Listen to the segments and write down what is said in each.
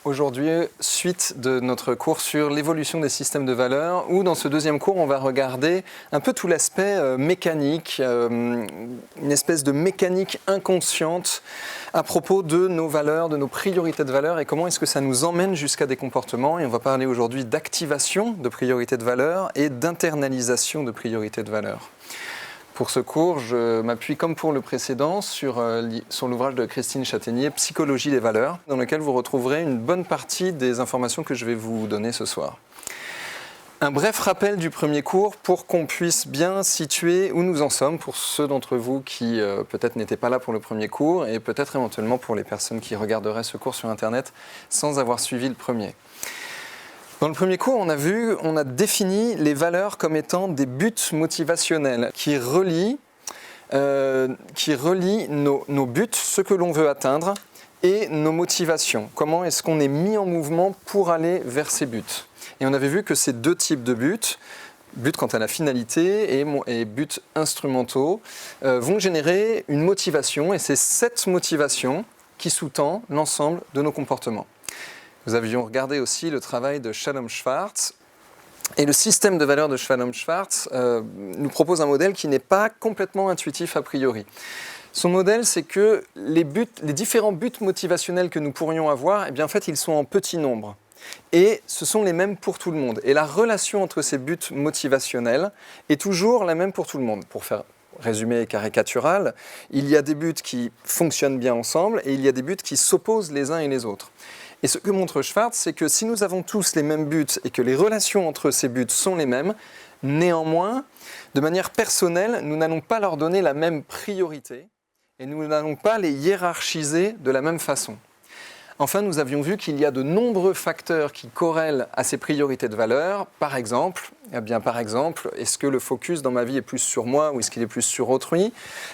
Aujourd'hui, suite de notre cours sur l'évolution des systèmes de valeurs, où dans ce deuxième cours, on va regarder un peu tout l'aspect mécanique, une espèce de mécanique inconsciente à propos de nos valeurs, de nos priorités de valeurs et comment est-ce que ça nous emmène jusqu'à des comportements. Et on va parler aujourd'hui d'activation de priorités de valeurs et d'internalisation de priorités de valeurs. Pour ce cours, je m'appuie, comme pour le précédent, sur l'ouvrage de Christine Chataignier, Psychologie des valeurs, dans lequel vous retrouverez une bonne partie des informations que je vais vous donner ce soir. Un bref rappel du premier cours pour qu'on puisse bien situer où nous en sommes, pour ceux d'entre vous qui peut-être n'étaient pas là pour le premier cours, et peut-être éventuellement pour les personnes qui regarderaient ce cours sur Internet sans avoir suivi le premier. Dans le premier cours, on a défini les valeurs comme étant des buts motivationnels qui relient nos buts, ce que l'on veut atteindre, et nos motivations. Comment est-ce qu'on est mis en mouvement pour aller vers ces buts? Et on avait vu que ces deux types de buts quant à la finalité et buts instrumentaux, vont générer une motivation, et c'est cette motivation qui sous-tend l'ensemble de nos comportements. Nous avions regardé aussi le travail de Shalom-Schwartz. Et le système de valeurs de Shalom-Schwartz nous propose un modèle qui n'est pas complètement intuitif a priori. Son modèle, c'est que les différents buts motivationnels que nous pourrions avoir, eh bien, en fait, ils sont en petit nombre. Et ce sont les mêmes pour tout le monde. Et la relation entre ces buts motivationnels est toujours la même pour tout le monde. Pour faire résumé caricatural, il y a des buts qui fonctionnent bien ensemble et il y a des buts qui s'opposent les uns et les autres. Et ce que montre Schwartz, c'est que si nous avons tous les mêmes buts et que les relations entre ces buts sont les mêmes, néanmoins, de manière personnelle, nous n'allons pas leur donner la même priorité et nous n'allons pas les hiérarchiser de la même façon. Enfin, nous avions vu qu'il y a de nombreux facteurs qui corrèlent à ces priorités de valeur. Par exemple, est-ce que le focus dans ma vie est plus sur moi ou est-ce qu'il est plus sur autrui?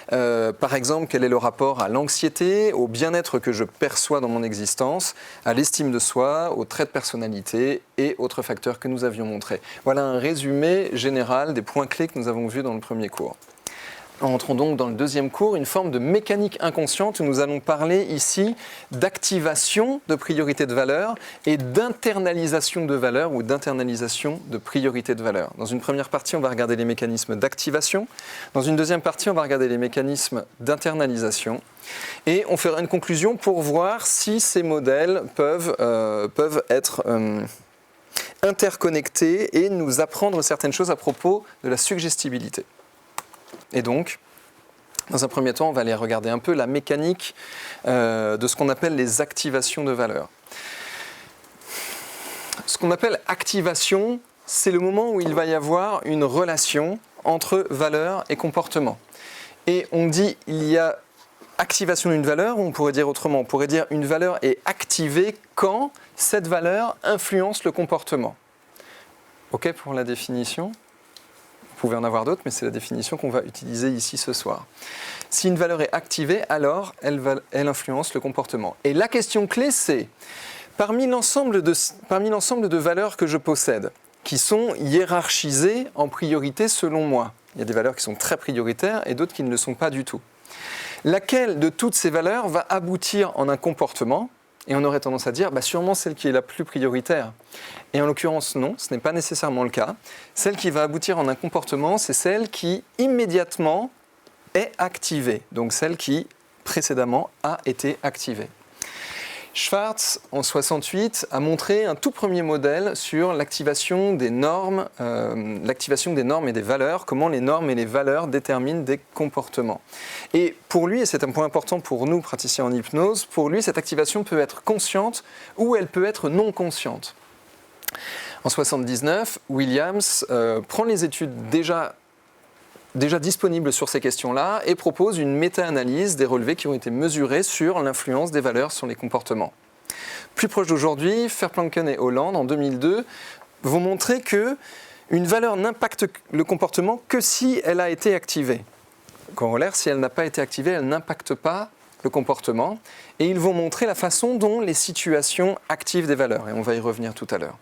Par exemple, quel est le rapport à l'anxiété, au bien-être que je perçois dans mon existence, à l'estime de soi, aux traits de personnalité et autres facteurs que nous avions montrés. Voilà un résumé général des points clés que nous avons vus dans le premier cours. Entrons donc dans le deuxième cours, une forme de mécanique inconsciente où nous allons parler ici d'activation de priorité de valeur et d'internalisation de valeur ou d'internalisation de priorité de valeur. Dans une première partie, on va regarder les mécanismes d'activation. Dans une deuxième partie, on va regarder les mécanismes d'internalisation. Et on fera une conclusion pour voir si ces modèles peuvent être interconnectés et nous apprendre certaines choses à propos de la suggestibilité. Et donc, dans un premier temps, on va aller regarder un peu la mécanique de ce qu'on appelle les activations de valeur. Ce qu'on appelle activation, c'est le moment où il va y avoir une relation entre valeur et comportement. Et on dit il y a activation d'une valeur, ou on pourrait dire autrement, on pourrait dire une valeur est activée quand cette valeur influence le comportement. OK pour la définition ? Vous pouvez en avoir d'autres, mais c'est la définition qu'on va utiliser ici ce soir. Si une valeur est activée, alors elle influence le comportement. Et la question clé, c'est, parmi l'ensemble de valeurs que je possède, qui sont hiérarchisées en priorité selon moi, il y a des valeurs qui sont très prioritaires et d'autres qui ne le sont pas du tout. Laquelle de toutes ces valeurs va aboutir en un comportement ? Et on aurait tendance à dire, sûrement celle qui est la plus prioritaire. Et en l'occurrence, non, ce n'est pas nécessairement le cas. Celle qui va aboutir en un comportement, c'est celle qui immédiatement est activée. Donc celle qui précédemment a été activée. Schwartz, en 68, a montré un tout premier modèle sur l'activation des normes et des valeurs, comment les normes et les valeurs déterminent des comportements. Et pour lui, et c'est un point important pour nous, praticiens en hypnose, pour lui, cette activation peut être consciente ou elle peut être non consciente. En 79, Williams prend les études déjà disponibles sur ces questions-là et propose une méta-analyse des relevés qui ont été mesurés sur l'influence des valeurs sur les comportements. Plus proche d'aujourd'hui, Verplanken et Holland, en 2002, vont montrer qu'une valeur n'impacte le comportement que si elle a été activée. Corollaire, si elle n'a pas été activée, elle n'impacte pas le comportement. Et ils vont montrer la façon dont les situations activent des valeurs. Et on va y revenir tout à l'heure.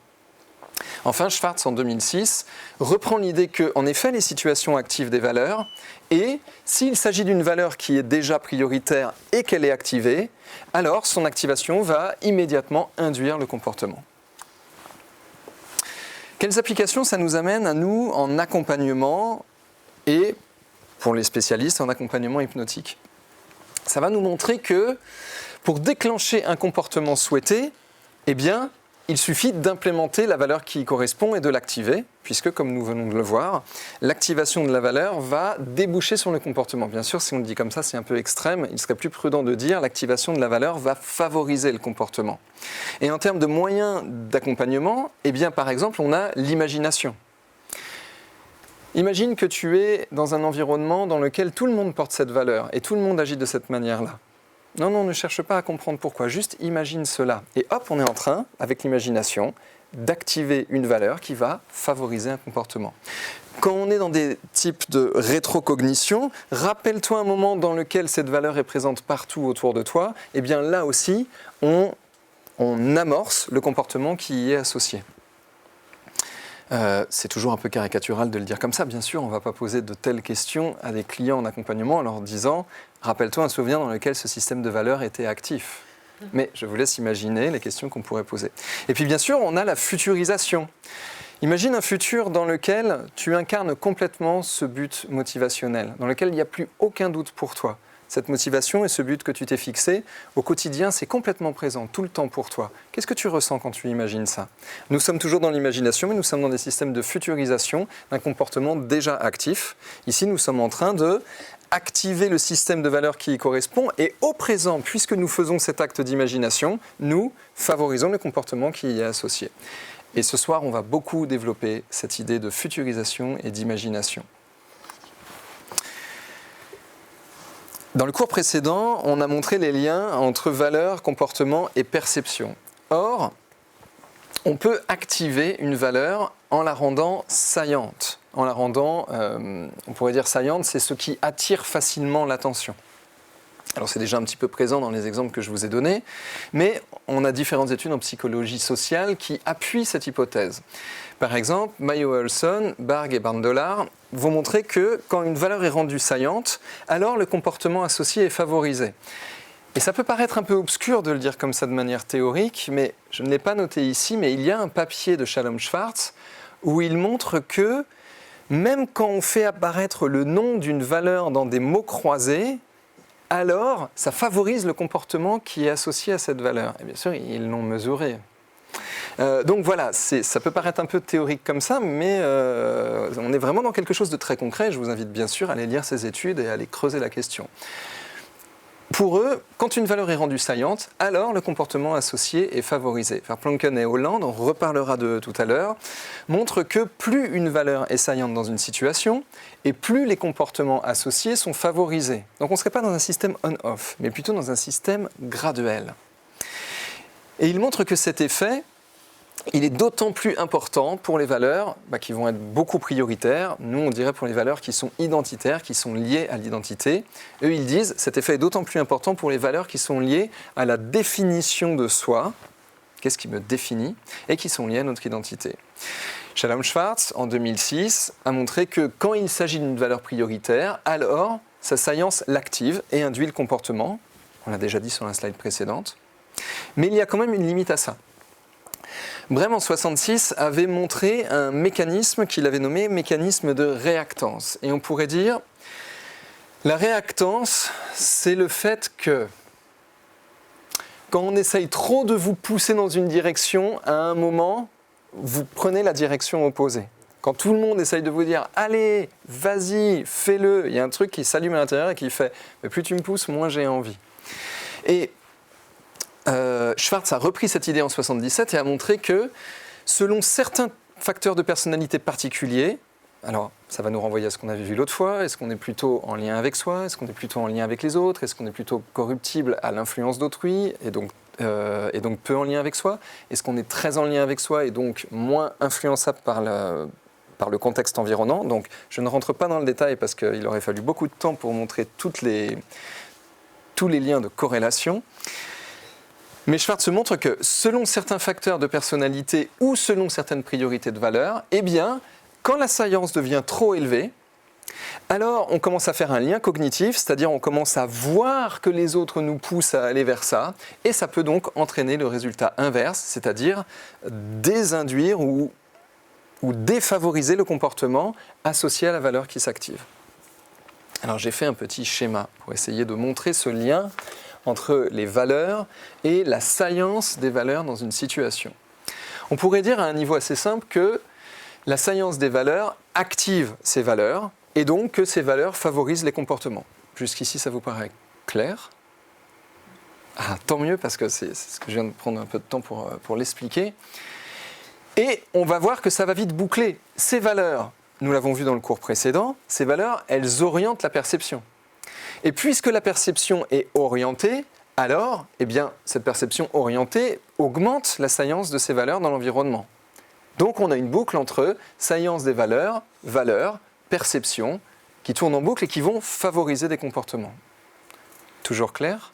Enfin, Schwartz, en 2006, reprend l'idée que, en effet, les situations activent des valeurs, et s'il s'agit d'une valeur qui est déjà prioritaire et qu'elle est activée, alors son activation va immédiatement induire le comportement. Quelles applications ça nous amène à nous en accompagnement et, pour les spécialistes, en accompagnement hypnotique? Ça va nous montrer que pour déclencher un comportement souhaité, eh bien, il suffit d'implémenter la valeur qui y correspond et de l'activer, puisque, comme nous venons de le voir, l'activation de la valeur va déboucher sur le comportement. Bien sûr, si on le dit comme ça, c'est un peu extrême. Il serait plus prudent de dire l'activation de la valeur va favoriser le comportement. Et en termes de moyens d'accompagnement, eh bien, par exemple, on a l'imagination. Imagine que tu es dans un environnement dans lequel tout le monde porte cette valeur et tout le monde agit de cette manière-là. Non, non, ne cherche pas à comprendre pourquoi, juste imagine cela. Et hop, on est en train, avec l'imagination, d'activer une valeur qui va favoriser un comportement. Quand on est dans des types de rétrocognition, rappelle-toi un moment dans lequel cette valeur est présente partout autour de toi, et bien là aussi, on amorce le comportement qui y est associé. C'est toujours un peu caricatural de le dire comme ça, bien sûr, on ne va pas poser de telles questions à des clients en accompagnement en leur disant « rappelle-toi un souvenir dans lequel ce système de valeurs était actif ». Mais je vous laisse imaginer les questions qu'on pourrait poser. Et puis bien sûr, on a la futurisation. Imagine un futur dans lequel tu incarnes complètement ce but motivationnel, dans lequel il n'y a plus aucun doute pour toi. Cette motivation et ce but que tu t'es fixé, au quotidien, c'est complètement présent, tout le temps pour toi. Qu'est-ce que tu ressens quand tu imagines ça? Nous sommes toujours dans l'imagination, mais nous sommes dans des systèmes de futurisation d'un comportement déjà actif. Ici, nous sommes en train de activer le système de valeurs qui y correspond et au présent, puisque nous faisons cet acte d'imagination, nous favorisons le comportement qui y est associé. Et ce soir, on va beaucoup développer cette idée de futurisation et d'imagination. Dans le cours précédent, on a montré les liens entre valeur, comportement et perception. Or, on peut activer une valeur en la rendant saillante. En la rendant, on pourrait dire saillante, c'est ce qui attire facilement l'attention. Alors c'est déjà un petit peu présent dans les exemples que je vous ai donnés, mais on a différentes études en psychologie sociale qui appuient cette hypothèse. Par exemple, Mayo-Olson, Barg et Barndolar vont montrer que quand une valeur est rendue saillante, alors le comportement associé est favorisé. Et ça peut paraître un peu obscur de le dire comme ça de manière théorique, mais je ne l'ai pas noté ici, mais il y a un papier de Shalom Schwartz où il montre que même quand on fait apparaître le nom d'une valeur dans des mots croisés, alors ça favorise le comportement qui est associé à cette valeur. Et bien sûr, ils l'ont mesuré. Donc voilà, ça peut paraître un peu théorique comme ça, mais on est vraiment dans quelque chose de très concret. Je vous invite bien sûr à aller lire ces études et à aller creuser la question. Pour eux, quand une valeur est rendue saillante, alors le comportement associé est favorisé. Verplanken et Holland, on reparlera de tout à l'heure, montrent que plus une valeur est saillante dans une situation, et plus les comportements associés sont favorisés. Donc on ne serait pas dans un système on-off, mais plutôt dans un système graduel. Et ils montrent que cet effet, il est d'autant plus important pour les valeurs qui vont être beaucoup prioritaires. Nous, on dirait pour les valeurs qui sont identitaires, qui sont liées à l'identité. Eux, ils disent cet effet est d'autant plus important pour les valeurs qui sont liées à la définition de soi, qu'est-ce qui me définit, et qui sont liées à notre identité. Shalom Schwartz, en 2006, a montré que quand il s'agit d'une valeur prioritaire, alors sa saillance l'active et induit le comportement. On l'a déjà dit sur la slide précédente. Mais il y a quand même une limite à ça. Brehm, en 1966, avait montré un mécanisme qu'il avait nommé mécanisme de réactance. Et on pourrait dire, la réactance, c'est le fait que quand on essaye trop de vous pousser dans une direction, à un moment, vous prenez la direction opposée. Quand tout le monde essaye de vous dire « Allez, vas-y, fais-le », il y a un truc qui s'allume à l'intérieur et qui fait « Mais plus tu me pousses, moins j'ai envie ». Et Schwartz a repris cette idée en 1977 et a montré que selon certains facteurs de personnalité particuliers, alors ça va nous renvoyer à ce qu'on avait vu l'autre fois, est-ce qu'on est plutôt en lien avec soi, est-ce qu'on est plutôt en lien avec les autres, est-ce qu'on est plutôt corruptible à l'influence d'autrui et donc peu en lien avec soi, est-ce qu'on est très en lien avec soi et donc moins influençable par le contexte environnant. Donc je ne rentre pas dans le détail parce qu'il aurait fallu beaucoup de temps pour montrer tous les liens de corrélation. Mais Schwartz montre que selon certains facteurs de personnalité ou selon certaines priorités de valeur, eh bien, quand la science devient trop élevée, alors on commence à faire un lien cognitif, c'est-à-dire on commence à voir que les autres nous poussent à aller vers ça, et ça peut donc entraîner le résultat inverse, c'est-à-dire désinduire ou défavoriser le comportement associé à la valeur qui s'active. Alors j'ai fait un petit schéma pour essayer de montrer ce lien entre les valeurs et la science des valeurs dans une situation. On pourrait dire à un niveau assez simple que la science des valeurs active ces valeurs et donc que ces valeurs favorisent les comportements. Jusqu'ici, ça vous paraît clair ? Ah, tant mieux parce que c'est ce que je viens de prendre un peu de temps pour l'expliquer. Et on va voir que ça va vite boucler. Ces valeurs, nous l'avons vu dans le cours précédent, ces valeurs, elles orientent la perception. Et puisque la perception est orientée, alors, eh bien, cette perception orientée augmente la science de ces valeurs dans l'environnement. Donc on a une boucle entre science des valeurs, valeurs, perception, qui tournent en boucle et qui vont favoriser des comportements. Toujours clair ?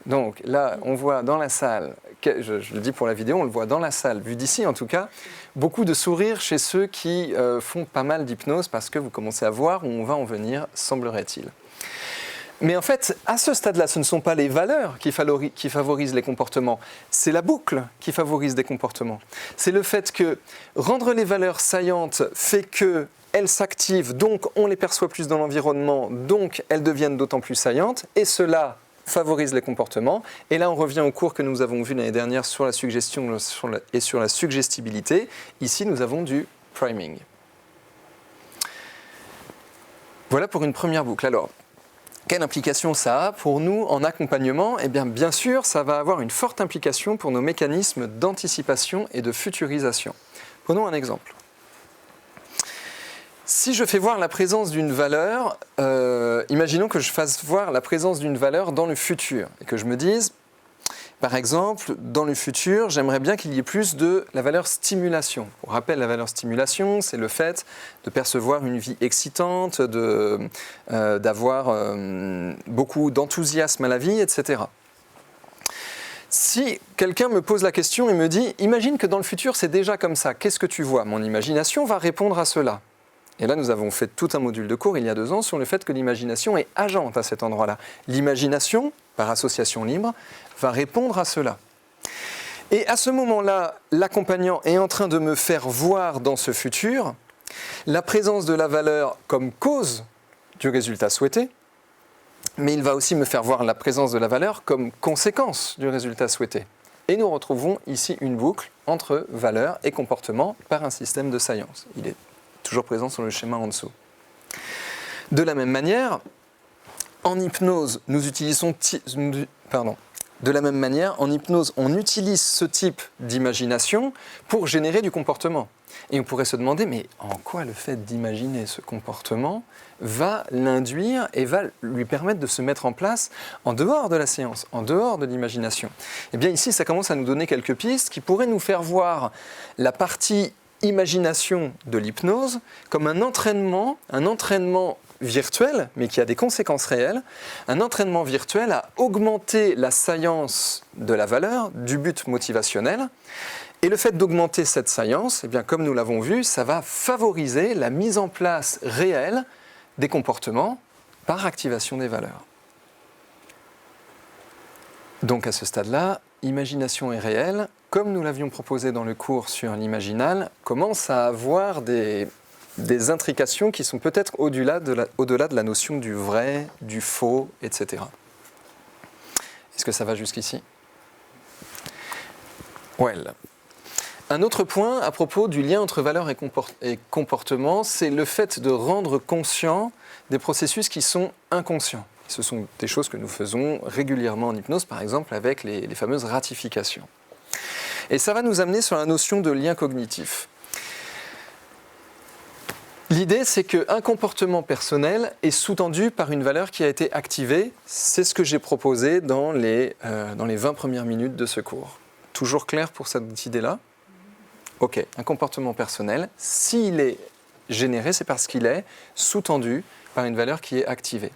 Donc là, on voit dans la salle, je le dis pour la vidéo, on le voit dans la salle, vu d'ici en tout cas, beaucoup de sourires chez ceux qui font pas mal d'hypnose parce que vous commencez à voir où on va en venir, semblerait-il. Mais en fait, à ce stade-là, ce ne sont pas les valeurs qui favorisent les comportements, c'est la boucle qui favorise des comportements. C'est le fait que rendre les valeurs saillantes fait qu'elles s'activent, donc on les perçoit plus dans l'environnement, donc elles deviennent d'autant plus saillantes, et cela favorise les comportements. Et là, on revient au cours que nous avons vu l'année dernière sur la suggestion et sur la suggestibilité. Ici, nous avons du priming. Voilà pour une première boucle. Alors, quelle implication ça a pour nous en accompagnement ? Eh bien sûr, ça va avoir une forte implication pour nos mécanismes d'anticipation et de futurisation. Prenons un exemple. Si je fais voir la présence d'une valeur, imaginons que je fasse voir la présence d'une valeur dans le futur et que je me dise, par exemple, dans le futur, j'aimerais bien qu'il y ait plus de la valeur stimulation. Pour rappel, la valeur stimulation, c'est le fait de percevoir une vie excitante, d'avoir beaucoup d'enthousiasme à la vie, etc. Si quelqu'un me pose la question et me dit « Imagine que dans le futur, c'est déjà comme ça, qu'est-ce que tu vois ?» Mon imagination va répondre à cela. Et là, nous avons fait tout un module de cours il y a 2 ans sur le fait que l'imagination est agente à cet endroit-là. L'imagination, par association libre, va répondre à cela. Et à ce moment-là, l'accompagnant est en train de me faire voir dans ce futur la présence de la valeur comme cause du résultat souhaité, mais il va aussi me faire voir la présence de la valeur comme conséquence du résultat souhaité. Et nous retrouvons ici une boucle entre valeur et comportement par un système de science. Il est toujours présent sur le schéma en dessous. De la même manière, en hypnose, on utilise ce type d'imagination pour générer du comportement. Et on pourrait se demander, mais en quoi le fait d'imaginer ce comportement va l'induire et va lui permettre de se mettre en place en dehors de la séance, en dehors de l'imagination ? Eh bien ici, ça commence à nous donner quelques pistes qui pourraient nous faire voir la partie imagination de l'hypnose comme un entraînement virtuel, mais qui a des conséquences réelles, un entraînement virtuel à augmenter la science de la valeur, du but motivationnel. Et le fait d'augmenter cette science, eh bien, comme nous l'avons vu, ça va favoriser la mise en place réelle des comportements par activation des valeurs. Donc à ce stade-là, imagination et réel, comme nous l'avions proposé dans le cours sur l'imaginal, commence à avoir des intrications qui sont peut-être au-delà de la notion du vrai, du faux, etc. Est-ce que ça va jusqu'ici ? Well. Un autre point à propos du lien entre valeur et comportement, c'est le fait de rendre conscient des processus qui sont inconscients. Ce sont des choses que nous faisons régulièrement en hypnose, par exemple avec les fameuses ratifications. Et ça va nous amener sur la notion de lien cognitif. L'idée, c'est qu'un comportement personnel est sous-tendu par une valeur qui a été activée. C'est ce que j'ai proposé dans les 20 premières minutes de ce cours. Toujours clair pour cette idée-là ? Ok, un comportement personnel, s'il est généré, c'est parce qu'il est sous-tendu par une valeur qui est activée.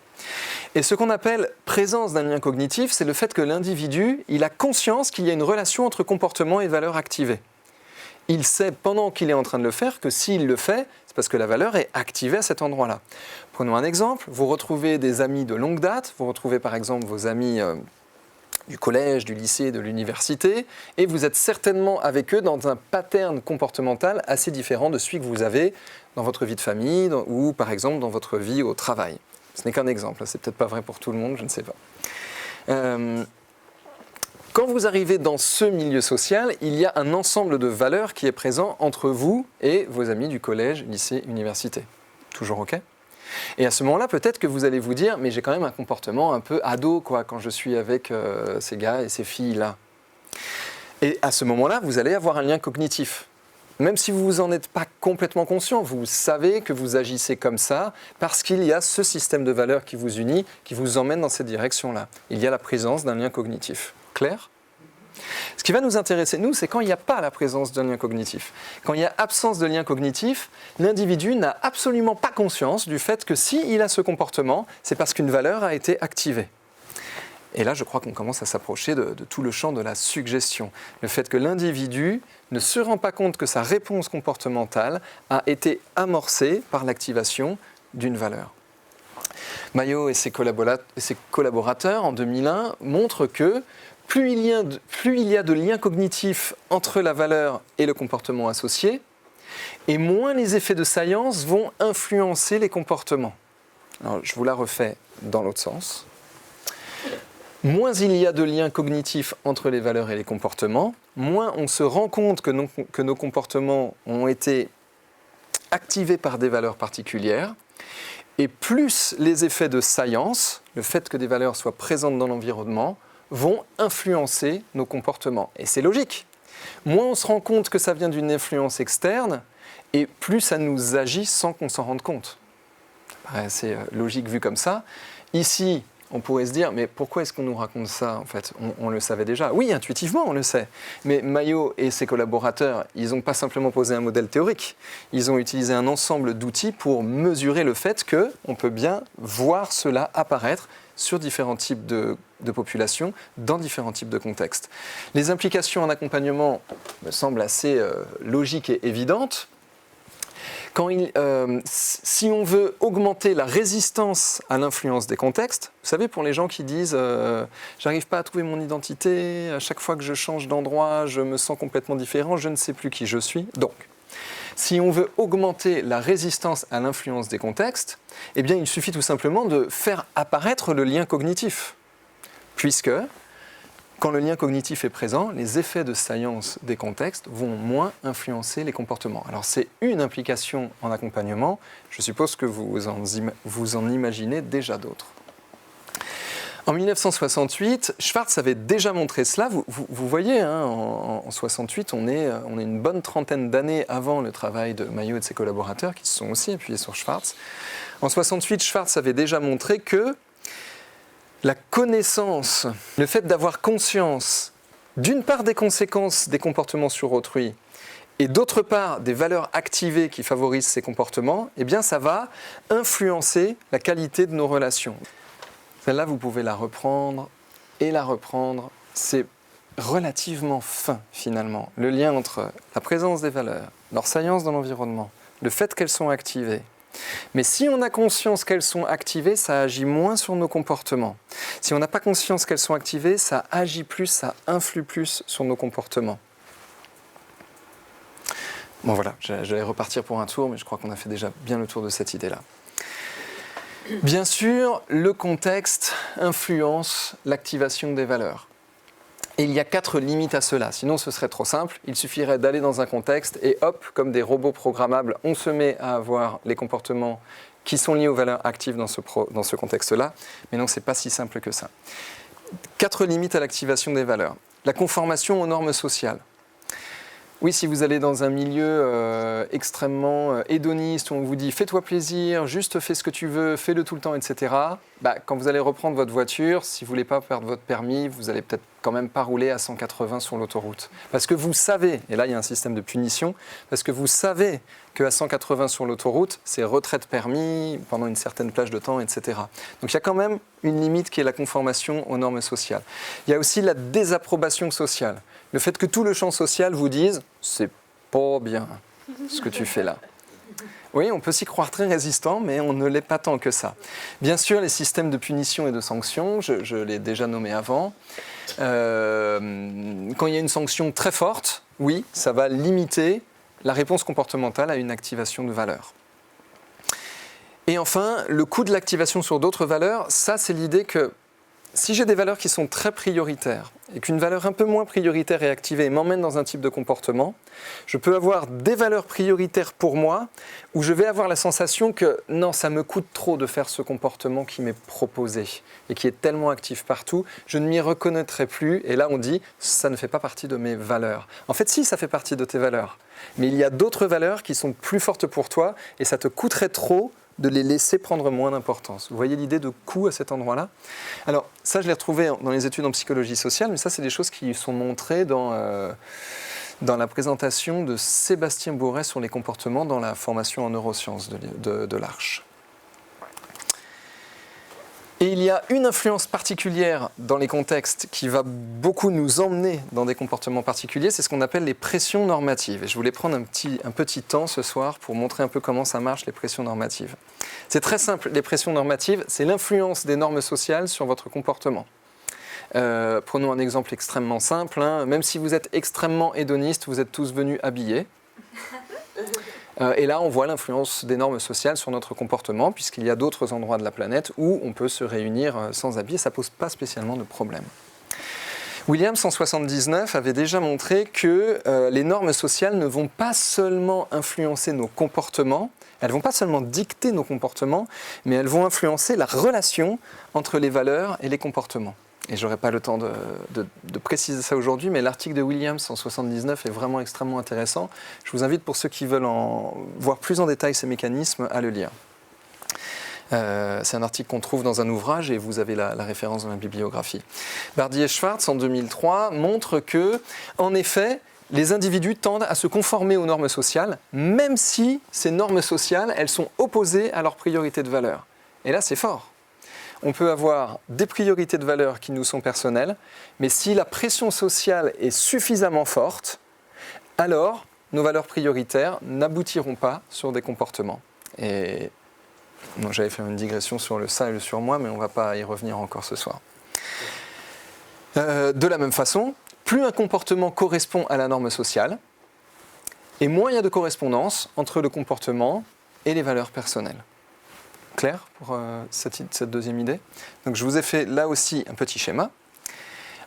Et ce qu'on appelle présence d'un lien cognitif, c'est le fait que l'individu, il a conscience qu'il y a une relation entre comportement et valeur activée. Il sait, pendant qu'il est en train de le faire, que s'il le fait, c'est parce que la valeur est activée à cet endroit-là. Prenons un exemple, vous retrouvez des amis de longue date, vous retrouvez par exemple vos amis du collège, du lycée, de l'université, et vous êtes certainement avec eux dans un pattern comportemental assez différent de celui que vous avez dans votre vie de famille ou par exemple dans votre vie au travail. Ce n'est qu'un exemple, c'est peut-être pas vrai pour tout le monde, je ne sais pas. Quand vous arrivez dans ce milieu social, il y a un ensemble de valeurs qui est présent entre vous et vos amis du collège, lycée, université. Toujours OK ? Et à ce moment-là, peut-être que vous allez vous dire « mais j'ai quand même un comportement un peu ado quand je suis avec ces gars et ces filles-là ». Et à ce moment-là, vous allez avoir un lien cognitif. Même si vous n'en êtes pas complètement conscient, vous savez que vous agissez comme ça parce qu'il y a ce système de valeurs qui vous unit, qui vous emmène dans cette direction-là. Il y a la présence d'un lien cognitif. Clair ? Ce qui va nous intéresser, nous, c'est quand il n'y a pas la présence d'un lien cognitif. Quand il y a absence de lien cognitif, l'individu n'a absolument pas conscience du fait que s'il a ce comportement, c'est parce qu'une valeur a été activée. Et là, je crois qu'on commence à s'approcher de tout le champ de la suggestion. Le fait que l'individu ne se rend pas compte que sa réponse comportementale a été amorcée par l'activation d'une valeur. Mayo et ses collaborateurs, en 2001, montrent que plus il y a de liens cognitifs entre la valeur et le comportement associé, et moins les effets de science vont influencer les comportements. Alors, je vous la refais dans l'autre sens. Moins il y a de liens cognitifs entre les valeurs et les comportements, moins on se rend compte que nos comportements ont été activés par des valeurs particulières, et plus les effets de science, le fait que des valeurs soient présentes dans l'environnement, vont influencer nos comportements. Et c'est logique. Moins on se rend compte que ça vient d'une influence externe, et plus ça nous agit sans qu'on s'en rende compte. Ça paraît assez logique vu comme ça. Ici, on pourrait se dire, mais pourquoi est-ce qu'on nous raconte ça en fait ? On le savait déjà. Oui, intuitivement, on le sait. Mais Mayo et ses collaborateurs, ils n'ont pas simplement posé un modèle théorique. Ils ont utilisé un ensemble d'outils pour mesurer le fait qu'on peut bien voir cela apparaître sur différents types de populations, dans différents types de contextes. Les implications en accompagnement me semblent assez logiques et évidentes. Si on veut augmenter la résistance à l'influence des contextes, vous savez, pour les gens qui disent « j'arrive pas à trouver mon identité, à chaque fois que je change d'endroit, je me sens complètement différent, je ne sais plus qui je suis ». Donc, si on veut augmenter la résistance à l'influence des contextes, eh bien, il suffit tout simplement de faire apparaître le lien cognitif. Puisque, quand le lien cognitif est présent, les effets de science des contextes vont moins influencer les comportements. Alors, c'est une implication en accompagnement. Je suppose que vous en imaginez déjà d'autres. En 1968, Schwartz avait déjà montré cela. Vous voyez, hein, en 68, on est une bonne trentaine d'années avant le travail de Mayo et de ses collaborateurs, qui se sont aussi appuyés sur Schwartz. En 68, Schwartz avait déjà montré que la connaissance, le fait d'avoir conscience, d'une part des conséquences des comportements sur autrui, et d'autre part des valeurs activées qui favorisent ces comportements, eh bien ça va influencer la qualité de nos relations. Celle-là, vous pouvez la reprendre et la reprendre. C'est relativement fin, finalement. Le lien entre la présence des valeurs, leur science dans l'environnement, le fait qu'elles sont activées. Mais si on a conscience qu'elles sont activées, ça agit moins sur nos comportements. Si on n'a pas conscience qu'elles sont activées, ça agit plus, ça influe plus sur nos comportements. Bon voilà, j'allais repartir pour un tour, mais je crois qu'on a fait déjà bien le tour de cette idée-là. Bien sûr, le contexte influence l'activation des valeurs. Et il y a 4 limites à cela, sinon ce serait trop simple. Il suffirait d'aller dans un contexte et hop, comme des robots programmables, on se met à avoir les comportements qui sont liés aux valeurs actives dans ce contexte-là. Mais non, ce n'est pas si simple que ça. 4 limites à l'activation des valeurs. La conformation aux normes sociales. Oui, si vous allez dans un milieu extrêmement hédoniste où on vous dit « fais-toi plaisir, juste fais ce que tu veux, fais-le tout le temps, etc. » Quand vous allez reprendre votre voiture, si vous ne voulez pas perdre votre permis, vous allez peut-être quand même pas rouler à 180 sur l'autoroute. Parce que vous savez, et là il y a un système de punition, parce que vous savez qu'à 180 sur l'autoroute, c'est retrait de permis pendant une certaine plage de temps, etc. Donc il y a quand même une limite qui est la conformation aux normes sociales. Il y a aussi la désapprobation sociale. Le fait que tout le champ social vous dise « c'est pas bien ce que tu fais là ». Oui, on peut s'y croire très résistant, mais on ne l'est pas tant que ça. Bien sûr, les systèmes de punition et de sanction, je l'ai déjà nommé avant. Quand il y a une sanction très forte, oui, ça va limiter la réponse comportementale à une activation de valeur. Et enfin, le coût de l'activation sur d'autres valeurs, ça c'est l'idée que si j'ai des valeurs qui sont très prioritaires et qu'une valeur un peu moins prioritaire est activée et m'emmène dans un type de comportement, je peux avoir des valeurs prioritaires pour moi où je vais avoir la sensation que non, ça me coûte trop de faire ce comportement qui m'est proposé et qui est tellement actif partout, je ne m'y reconnaîtrai plus et là on dit ça ne fait pas partie de mes valeurs. En fait si, ça fait partie de tes valeurs, mais il y a d'autres valeurs qui sont plus fortes pour toi et ça te coûterait trop de les laisser prendre moins d'importance. Vous voyez l'idée de coût à cet endroit-là? Alors ça, je l'ai retrouvé dans les études en psychologie sociale, mais ça, c'est des choses qui sont montrées dans la présentation de Sébastien Bourret sur les comportements dans la formation en neurosciences de l'Arche. Et il y a une influence particulière dans les contextes qui va beaucoup nous emmener dans des comportements particuliers, c'est ce qu'on appelle les pressions normatives. Et je voulais prendre un petit temps ce soir pour montrer un peu comment ça marche, les pressions normatives. C'est très simple, les pressions normatives, c'est l'influence des normes sociales sur votre comportement. Prenons un exemple extrêmement simple, hein. Même si vous êtes extrêmement hédoniste, vous êtes tous venus habillés. Et là, on voit l'influence des normes sociales sur notre comportement, puisqu'il y a d'autres endroits de la planète où on peut se réunir sans habit, et ça ne pose pas spécialement de problème. Williams, en 1979, avait déjà montré que les normes sociales ne vont pas seulement influencer nos comportements, elles ne vont pas seulement dicter nos comportements, mais elles vont influencer la relation entre les valeurs et les comportements. Et je n'aurai pas le temps de préciser ça aujourd'hui, mais l'article de Williams en 1979 est vraiment extrêmement intéressant. Je vous invite, pour ceux qui veulent voir plus en détail ces mécanismes, à le lire. C'est un article qu'on trouve dans un ouvrage et vous avez la référence dans la bibliographie. Bardi et Schwartz, en 2003, montrent que, en effet, les individus tendent à se conformer aux normes sociales, même si ces normes sociales, elles sont opposées à leurs priorités de valeur. Et là, c'est fort. On peut avoir des priorités de valeur qui nous sont personnelles, mais si la pression sociale est suffisamment forte, alors nos valeurs prioritaires n'aboutiront pas sur des comportements. Et bon, j'avais fait une digression sur le ça et le surmoi, mais on ne va pas y revenir encore ce soir. De la même façon, plus un comportement correspond à la norme sociale, et moins il y a de correspondance entre le comportement et les valeurs personnelles. Clair pour cette deuxième idée? Donc je vous ai fait là aussi un petit schéma.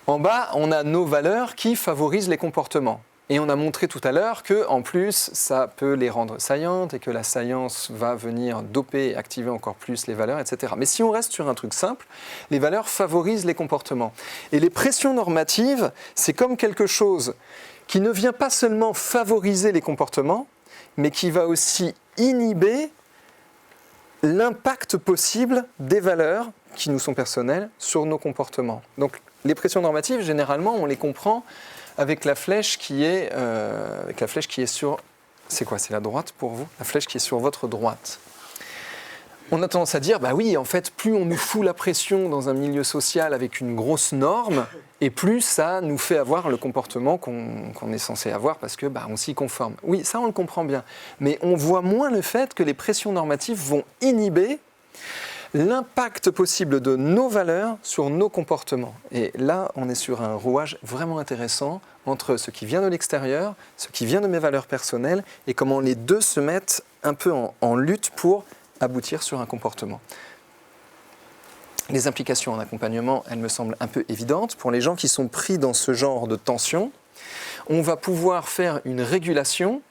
En bas, on a nos valeurs qui favorisent les comportements. Et on a montré tout à l'heure qu'en plus, ça peut les rendre saillantes et que la saillance va venir doper et activer encore plus les valeurs, etc. Mais si on reste sur un truc simple, les valeurs favorisent les comportements. Et les pressions normatives, c'est comme quelque chose qui ne vient pas seulement favoriser les comportements, mais qui va aussi inhiber l'impact possible des valeurs qui nous sont personnelles sur nos comportements. Donc les pressions normatives, généralement, on les comprend avec la flèche qui est sur... C'est quoi? C'est la droite pour vous? La flèche qui est sur votre droite. On a tendance à dire, bah oui, en fait, plus on nous fout la pression dans un milieu social avec une grosse norme, et plus ça nous fait avoir le comportement qu'on est censé avoir parce que on s'y conforme. Oui, ça on le comprend bien, mais on voit moins le fait que les pressions normatives vont inhiber l'impact possible de nos valeurs sur nos comportements. Et là, on est sur un rouage vraiment intéressant entre ce qui vient de l'extérieur, ce qui vient de mes valeurs personnelles, et comment les deux se mettent un peu en lutte pour aboutir sur un comportement. Les implications en accompagnement, elles me semblent un peu évidentes. Pour les gens qui sont pris dans ce genre de tension, on va pouvoir faire une régulation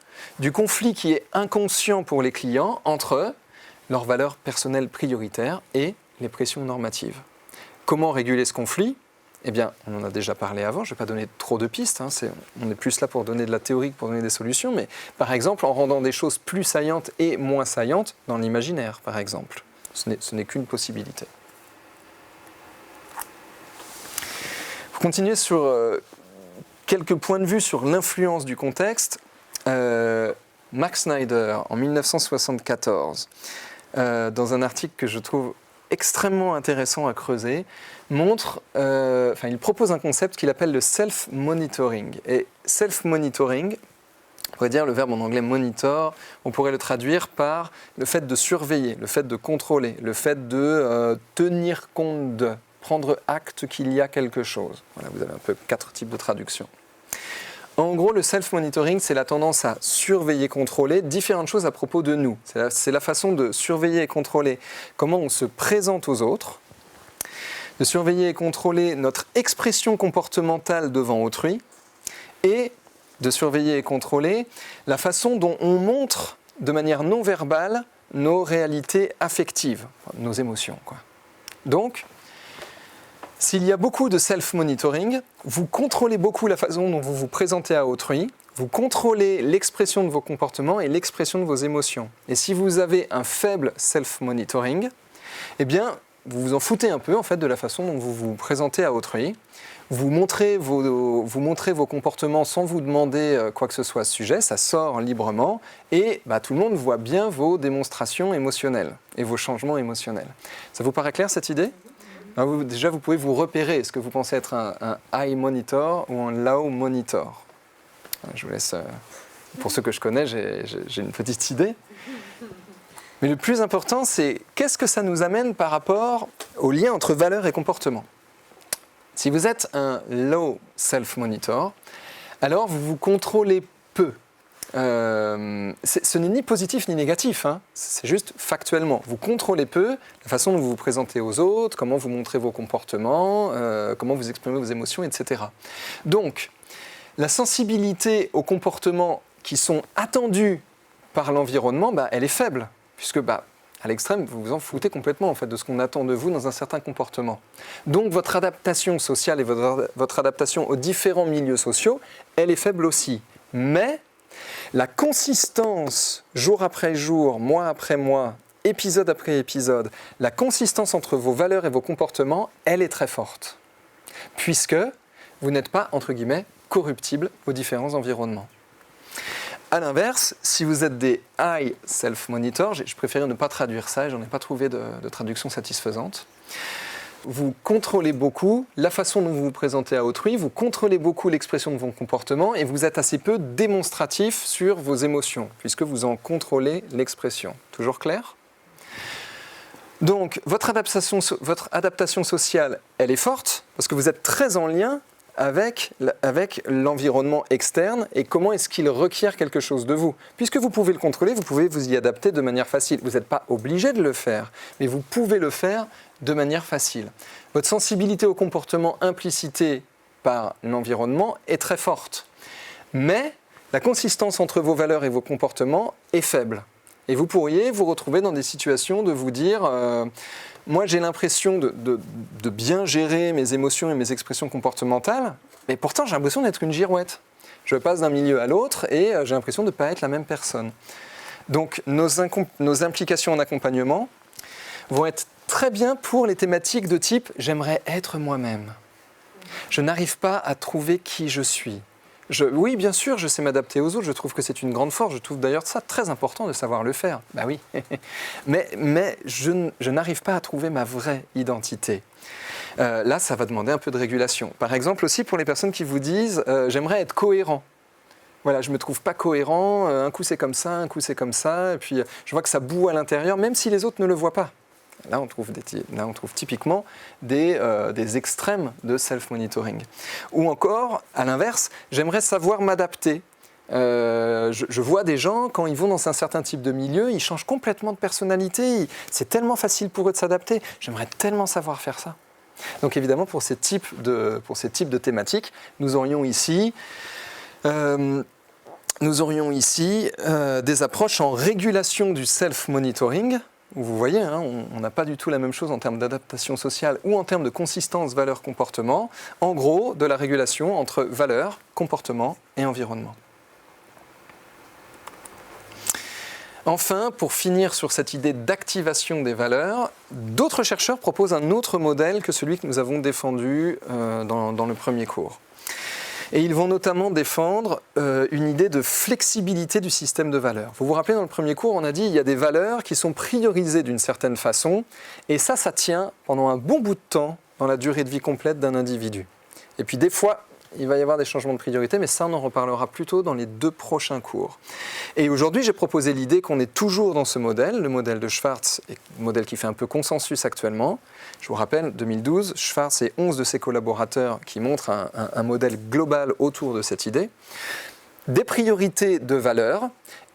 du conflit qui est inconscient pour les clients entre leurs valeurs personnelles prioritaires et les pressions normatives. Comment réguler ce conflit? Eh bien, on en a déjà parlé avant, je ne vais pas donner trop de pistes, on est plus là pour donner de la théorie que pour donner des solutions, mais par exemple en rendant des choses plus saillantes et moins saillantes dans l'imaginaire, par exemple. Ce n'est qu'une possibilité. Pour continuer sur quelques points de vue sur l'influence du contexte, Max Snyder, en 1974, dans un article que je trouve extrêmement intéressant à creuser, il propose un concept qu'il appelle le self-monitoring. Et self-monitoring, on pourrait dire le verbe en anglais monitor, on pourrait le traduire par le fait de surveiller, le fait de contrôler, le fait de tenir compte de, prendre acte qu'il y a quelque chose. Voilà, vous avez un peu 4 types de traductions. En gros, le self-monitoring, c'est la tendance à surveiller, contrôler différentes choses à propos de nous. C'est la façon de surveiller et contrôler comment on se présente aux autres, de surveiller et contrôler notre expression comportementale devant autrui, et de surveiller et contrôler la façon dont on montre de manière non verbale nos réalités affectives, nos émotions, quoi. Donc, s'il y a beaucoup de self-monitoring, vous contrôlez beaucoup la façon dont vous vous présentez à autrui, vous contrôlez l'expression de vos comportements et l'expression de vos émotions. Et si vous avez un faible self-monitoring, eh bien, vous vous en foutez un peu en fait, de la façon dont vous vous présentez à autrui. Vous montrez vos comportements sans vous demander quoi que ce soit à ce sujet, ça sort librement et tout le monde voit bien vos démonstrations émotionnelles et vos changements émotionnels. Ça vous paraît clair cette idée ? Déjà, vous pouvez vous repérer. Est-ce que vous pensez être un high monitor ou un low monitor ? Je vous laisse. Pour ceux que je connais, j'ai une petite idée. Mais le plus important, c'est qu'est-ce que ça nous amène par rapport au lien entre valeur et comportement. Si vous êtes un low self-monitor, alors vous vous contrôlez peu. Ce n'est ni positif ni négatif, hein. C'est juste factuellement. Vous contrôlez peu la façon dont vous vous présentez aux autres, comment vous montrez vos comportements, comment vous exprimez vos émotions, etc. Donc, la sensibilité aux comportements qui sont attendus par l'environnement, elle est faible, puisque à l'extrême, vous vous en foutez complètement en fait, de ce qu'on attend de vous dans un certain comportement. Donc, votre adaptation sociale et votre adaptation aux différents milieux sociaux, elle est faible aussi. Mais la consistance, jour après jour, mois après mois, épisode après épisode, la consistance entre vos valeurs et vos comportements, elle est très forte. Puisque vous n'êtes pas, entre guillemets, corruptible aux différents environnements. A l'inverse, si vous êtes des high self-monitors, je préférais ne pas traduire ça et je n'en ai pas trouvé de traduction satisfaisante. Vous contrôlez beaucoup la façon dont vous vous présentez à autrui, vous contrôlez beaucoup l'expression de vos comportements et vous êtes assez peu démonstratif sur vos émotions, puisque vous en contrôlez l'expression. Toujours clair ? Donc, votre adaptation sociale, elle est forte, parce que vous êtes très en lien avec l'environnement externe et comment est-ce qu'il requiert quelque chose de vous. Puisque vous pouvez le contrôler, vous pouvez vous y adapter de manière facile. Vous n'êtes pas obligé de le faire, mais vous pouvez le faire de manière facile. Votre sensibilité au comportement implicité par l'environnement est très forte. Mais la consistance entre vos valeurs et vos comportements est faible. Et vous pourriez vous retrouver dans des situations de vous dire moi j'ai l'impression de bien gérer mes émotions et mes expressions comportementales, mais pourtant j'ai l'impression d'être une girouette. Je passe d'un milieu à l'autre et j'ai l'impression de ne pas être la même personne. Donc nos implications en accompagnement vont être très bien pour les thématiques de type « j'aimerais être moi-même ». Je n'arrive pas à trouver qui je suis. Oui, bien sûr, je sais m'adapter aux autres, je trouve que c'est une grande force, je trouve d'ailleurs ça très important de savoir le faire. Bah oui, mais je n'arrive pas à trouver ma vraie identité. Là, ça va demander un peu de régulation. Par exemple, aussi pour les personnes qui vous disent « j'aimerais être cohérent ». Voilà, je ne me trouve pas cohérent, un coup c'est comme ça, un coup c'est comme ça, et puis je vois que ça boue à l'intérieur, même si les autres ne le voient pas. Là, on trouve typiquement des extrêmes de self-monitoring. Ou encore, à l'inverse, j'aimerais savoir m'adapter. Je vois des gens, quand ils vont dans un certain type de milieu, ils changent complètement de personnalité. C'est tellement facile pour eux de s'adapter. J'aimerais tellement savoir faire ça. Donc évidemment, pour ces types de thématiques, nous aurions ici des approches en régulation du self-monitoring. Vous voyez, hein, on n'a pas du tout la même chose en termes d'adaptation sociale ou en termes de consistance valeur-comportement. En gros, de la régulation entre valeur, comportement et environnement. Enfin, pour finir sur cette idée d'activation des valeurs, d'autres chercheurs proposent un autre modèle que celui que nous avons défendu dans le premier cours. Et ils vont notamment défendre une idée de flexibilité du système de valeurs. Vous vous rappelez, dans le premier cours, on a dit qu'il y a des valeurs qui sont priorisées d'une certaine façon, et ça tient pendant un bon bout de temps dans la durée de vie complète d'un individu. Et puis des fois, il va y avoir des changements de priorité, mais ça, on en reparlera plus tôt dans les 2 prochains cours. Et aujourd'hui, j'ai proposé l'idée qu'on est toujours dans ce modèle, le modèle de Schwartz, un modèle qui fait un peu consensus actuellement. Je vous rappelle, 2012, Schwartz et 11 de ses collaborateurs qui montrent un modèle global autour de cette idée. Des priorités de valeur,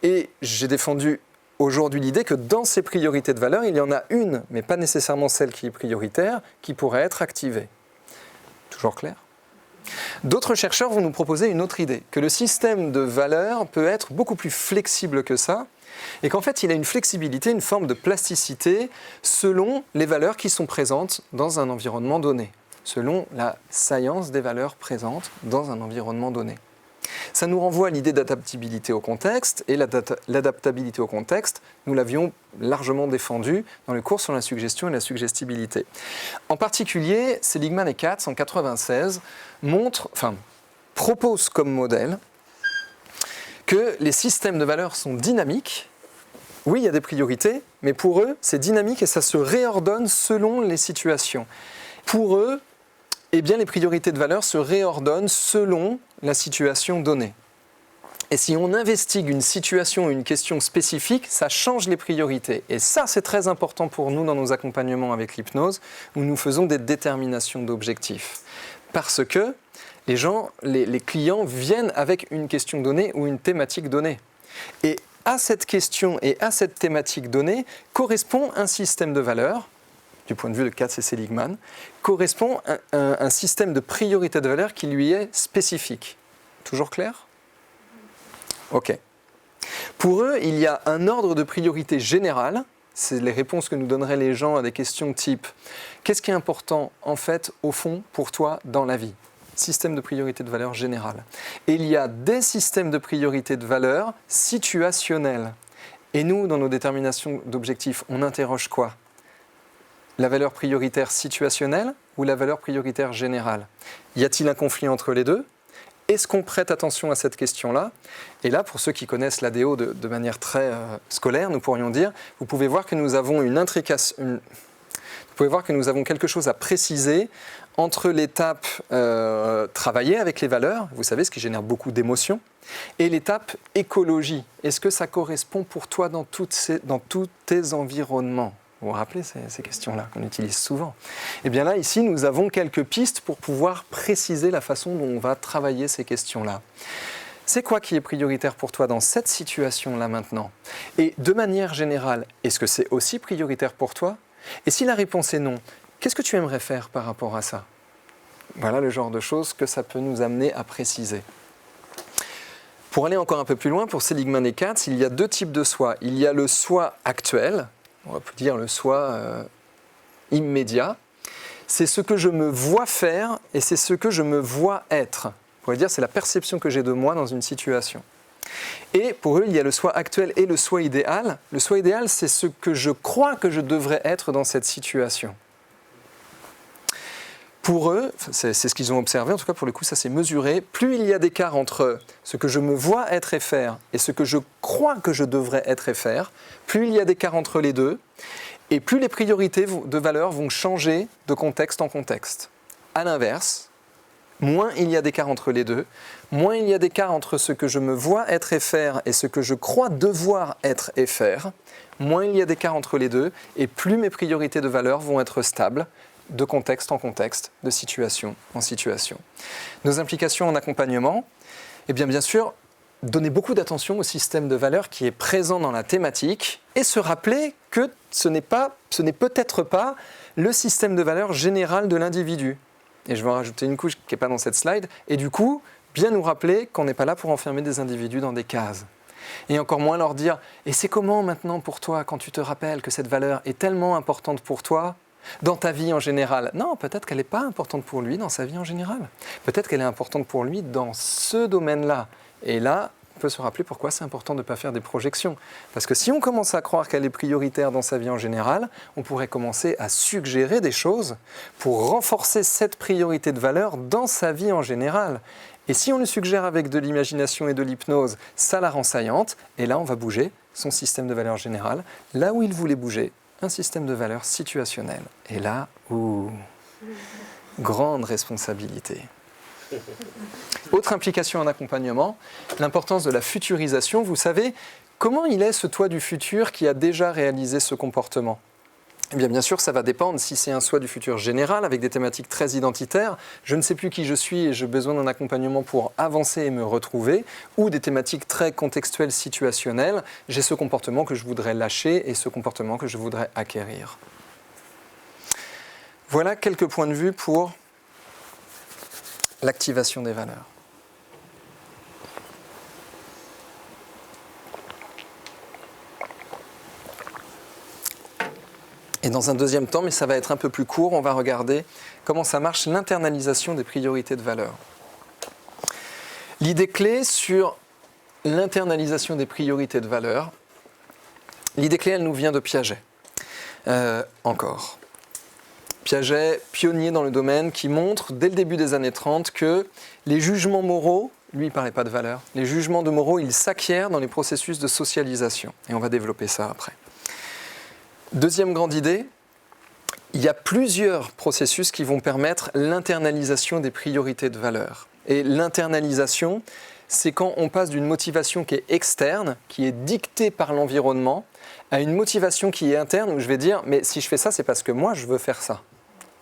et j'ai défendu aujourd'hui l'idée que dans ces priorités de valeur, il y en a une, mais pas nécessairement celle qui est prioritaire, qui pourrait être activée. Toujours clair ? D'autres chercheurs vont nous proposer une autre idée, que le système de valeurs peut être beaucoup plus flexible que ça, et qu'en fait il a une flexibilité, une forme de plasticité selon les valeurs qui sont présentes dans un environnement donné, selon la science des valeurs présentes dans un environnement donné. Ça nous renvoie à l'idée d'adaptabilité au contexte, et l'adaptabilité au contexte, nous l'avions largement défendue dans le cours sur la suggestion et la suggestibilité. En particulier, Seligman et Katz, en 1996, proposent comme modèle que les systèmes de valeurs sont dynamiques. Oui, il y a des priorités, mais pour eux, c'est dynamique et ça se réordonne selon les situations. Pour eux, eh bien, les priorités de valeur se réordonnent selon la situation donnée. Et si on investigue une situation ou une question spécifique, ça change les priorités. Et ça, c'est très important pour nous dans nos accompagnements avec l'hypnose, où nous faisons des déterminations d'objectifs. Parce que les clients viennent avec une question donnée ou une thématique donnée. Et à cette question et à cette thématique donnée correspond un système de valeurs, du point de vue de Katz et Seligman, correspond à un système de priorité de valeur qui lui est spécifique. Toujours clair ? Ok. Pour eux, il y a un ordre de priorité général. C'est les réponses que nous donneraient les gens à des questions type « Qu'est-ce qui est important, en fait, au fond, pour toi, dans la vie ?» Système de priorité de valeur général. Et il y a des systèmes de priorité de valeur situationnels. Et nous, dans nos déterminations d'objectifs, on interroge quoi ? La valeur prioritaire situationnelle ou la valeur prioritaire générale ? Y a-t-il un conflit entre les deux ? Est-ce qu'on prête attention à cette question-là ? Et là, pour ceux qui connaissent l'ADO de manière très scolaire, nous pourrions dire, vous pouvez voir que nous avons vous pouvez voir que nous avons quelque chose à préciser entre l'étape travailler avec les valeurs, vous savez, ce qui génère beaucoup d'émotions, et l'étape écologie. Est-ce que ça correspond pour toi dans tous tes environnements ? Vous vous rappelez ces questions-là qu'on utilise souvent ? Eh bien là, ici, nous avons quelques pistes pour pouvoir préciser la façon dont on va travailler ces questions-là. C'est quoi qui est prioritaire pour toi dans cette situation-là maintenant ? Et de manière générale, est-ce que c'est aussi prioritaire pour toi ? Et si la réponse est non, qu'est-ce que tu aimerais faire par rapport à ça ? Voilà le genre de choses que ça peut nous amener à préciser. Pour aller encore un peu plus loin, pour Seligman et Katz, il y a 2 types de soi. Il y a le soi actuel, on va dire le soi immédiat. C'est ce que je me vois faire et c'est ce que je me vois être. On pourrait dire c'est la perception que j'ai de moi dans une situation. Et pour eux, il y a le soi actuel et le soi idéal. Le soi idéal, c'est ce que je crois que je devrais être dans cette situation. Pour eux, c'est ce qu'ils ont observé, en tout cas pour le coup ça s'est mesuré, plus il y a d'écart entre ce que je me vois être et faire et ce que je crois que je devrais être et faire, plus il y a d'écart entre les deux, et plus les priorités de valeur vont changer de contexte en contexte. À l'inverse, moins il y a d'écart entre les deux, moins il y a d'écart entre ce que je me vois être et faire et ce que je crois devoir être et faire, moins il y a d'écart entre les deux, et plus mes priorités de valeur vont être stables, de contexte en contexte, de situation en situation. Nos implications en accompagnement, eh bien sûr, donner beaucoup d'attention au système de valeurs qui est présent dans la thématique et se rappeler que ce n'est peut-être pas le système de valeurs général de l'individu. Et je vais en rajouter une couche qui n'est pas dans cette slide, et du coup, bien nous rappeler qu'on n'est pas là pour enfermer des individus dans des cases. Et encore moins leur dire « Et c'est comment maintenant pour toi quand tu te rappelles que cette valeur est tellement importante pour toi ?» dans ta vie en général. Non, peut-être qu'elle n'est pas importante pour lui dans sa vie en général. Peut-être qu'elle est importante pour lui dans ce domaine-là. Et là, on peut se rappeler pourquoi c'est important de ne pas faire des projections. Parce que si on commence à croire qu'elle est prioritaire dans sa vie en général, on pourrait commencer à suggérer des choses pour renforcer cette priorité de valeur dans sa vie en général. Et si on le suggère avec de l'imagination et de l'hypnose, ça la rend saillante, et là on va bouger son système de valeur générale, là où il voulait bouger, un système de valeur situationnel. Et là, grande responsabilité. Autre implication en accompagnement, l'importance de la futurisation. Vous savez, comment il est ce toi du futur qui a déjà réalisé ce comportement ? Eh bien sûr, ça va dépendre si c'est un soi du futur général avec des thématiques très identitaires. Je ne sais plus qui je suis et j'ai besoin d'un accompagnement pour avancer et me retrouver. Ou des thématiques très contextuelles, situationnelles. J'ai ce comportement que je voudrais lâcher et ce comportement que je voudrais acquérir. Voilà quelques points de vue pour l'activation des valeurs. Et dans un deuxième temps, mais ça va être un peu plus court, on va regarder comment ça marche l'internalisation des priorités de valeur. L'idée clé sur l'internalisation des priorités de valeur, l'idée clé, elle nous vient de Piaget. Encore. Piaget, pionnier dans le domaine, qui montre dès le début des années 30 que les jugements moraux, lui il ne parlait pas de valeur, les jugements de moraux, ils s'acquièrent dans les processus de socialisation. Et on va développer ça après. Deuxième grande idée, il y a plusieurs processus qui vont permettre l'internalisation des priorités de valeur. Et l'internalisation, c'est quand on passe d'une motivation qui est externe, qui est dictée par l'environnement, à une motivation qui est interne, où je vais dire, mais si je fais ça, c'est parce que moi, je veux faire ça.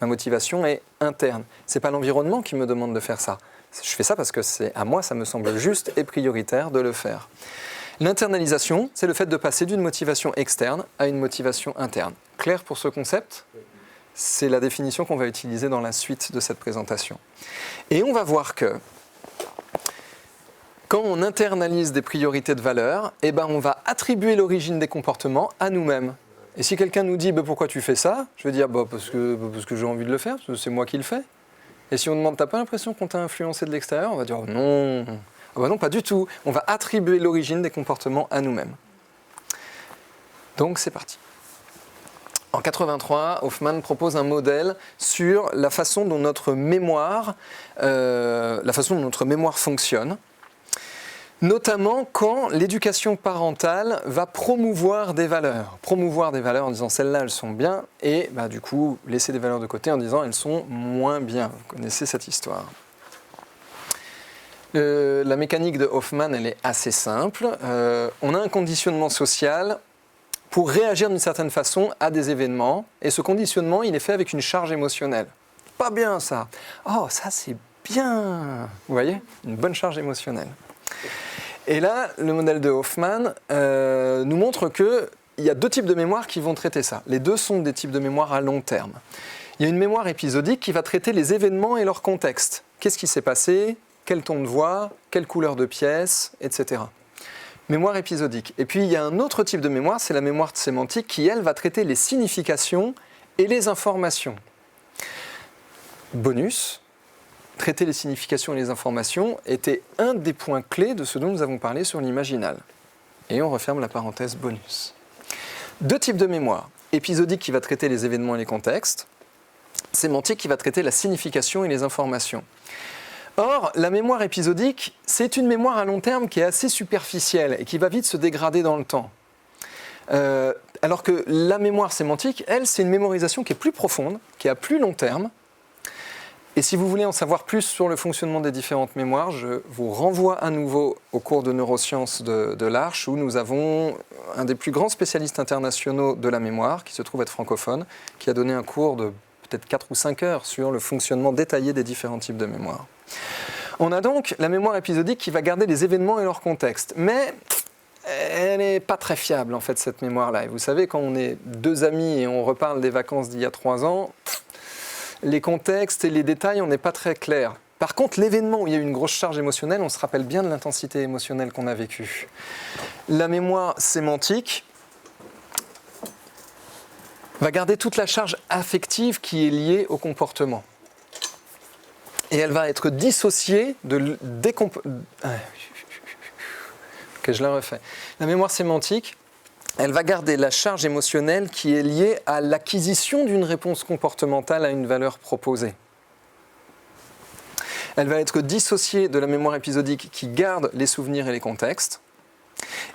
Ma motivation est interne. Ce n'est pas l'environnement qui me demande de faire ça. Je fais ça parce que à moi, ça me semble juste et prioritaire de le faire. L'internalisation, c'est le fait de passer d'une motivation externe à une motivation interne. Clair pour ce concept ? C'est la définition qu'on va utiliser dans la suite de cette présentation. Et on va voir que quand on internalise des priorités de valeur, eh ben on va attribuer l'origine des comportements à nous-mêmes. Et si quelqu'un nous dit pourquoi tu fais ça, je vais dire parce que j'ai envie de le faire, parce que c'est moi qui le fais. Et si on demande t'as pas l'impression qu'on t'a influencé de l'extérieur, on va dire non. Ah bah non, pas du tout. On va attribuer l'origine des comportements à nous-mêmes. Donc c'est parti. En 83, Hoffman propose un modèle sur la façon dont notre mémoire fonctionne, notamment quand l'éducation parentale va promouvoir des valeurs. Promouvoir des valeurs en disant celles-là, elles sont bien, et du coup, laisser des valeurs de côté en disant elles sont moins bien. Vous connaissez cette histoire. La mécanique de Hoffman, elle est assez simple. On a un conditionnement social pour réagir d'une certaine façon à des événements. Et ce conditionnement, il est fait avec une charge émotionnelle. Pas bien ça. Oh, ça c'est bien. Vous voyez ? Une bonne charge émotionnelle. Et là, le modèle de Hoffman nous montre qu'il y a deux types de mémoire qui vont traiter ça. Les deux sont des types de mémoire à long terme. Il y a une mémoire épisodique qui va traiter les événements et leur contexte. Qu'est-ce qui s'est passé ? Quel ton de voix, quelle couleur de pièce, etc. Mémoire épisodique. Et puis il y a un autre type de mémoire, c'est la mémoire sémantique qui, elle, va traiter les significations et les informations. Bonus, traiter les significations et les informations était un des points clés de ce dont nous avons parlé sur l'imaginal. Et on referme la parenthèse bonus. Deux types de mémoire. Épisodique qui va traiter les événements et les contextes. Sémantique qui va traiter la signification et les informations. Or, la mémoire épisodique, c'est une mémoire à long terme qui est assez superficielle et qui va vite se dégrader dans le temps. Alors que la mémoire sémantique, elle, c'est une mémorisation qui est plus profonde, qui est à plus long terme. Et si vous voulez en savoir plus sur le fonctionnement des différentes mémoires, je vous renvoie à nouveau au cours de neurosciences de l'Arche, où nous avons un des plus grands spécialistes internationaux de la mémoire, qui se trouve être francophone, qui a donné un cours de peut-être 4 ou 5 heures sur le fonctionnement détaillé des différents types de mémoire. On a donc la mémoire épisodique qui va garder les événements et leur contexte. Mais elle n'est pas très fiable, en fait, cette mémoire-là. Et vous savez, quand on est deux amis et on reparle des vacances d'il y a 3 ans, les contextes et les détails, on n'est pas très clair. Par contre, l'événement où il y a eu une grosse charge émotionnelle, on se rappelle bien de l'intensité émotionnelle qu'on a vécue. La mémoire sémantique va garder toute la charge affective qui est liée au comportement. Et elle va être dissociée de Ok, je la refais. La mémoire sémantique, elle va garder la charge émotionnelle qui est liée à l'acquisition d'une réponse comportementale à une valeur proposée. Elle va être dissociée de la mémoire épisodique qui garde les souvenirs et les contextes.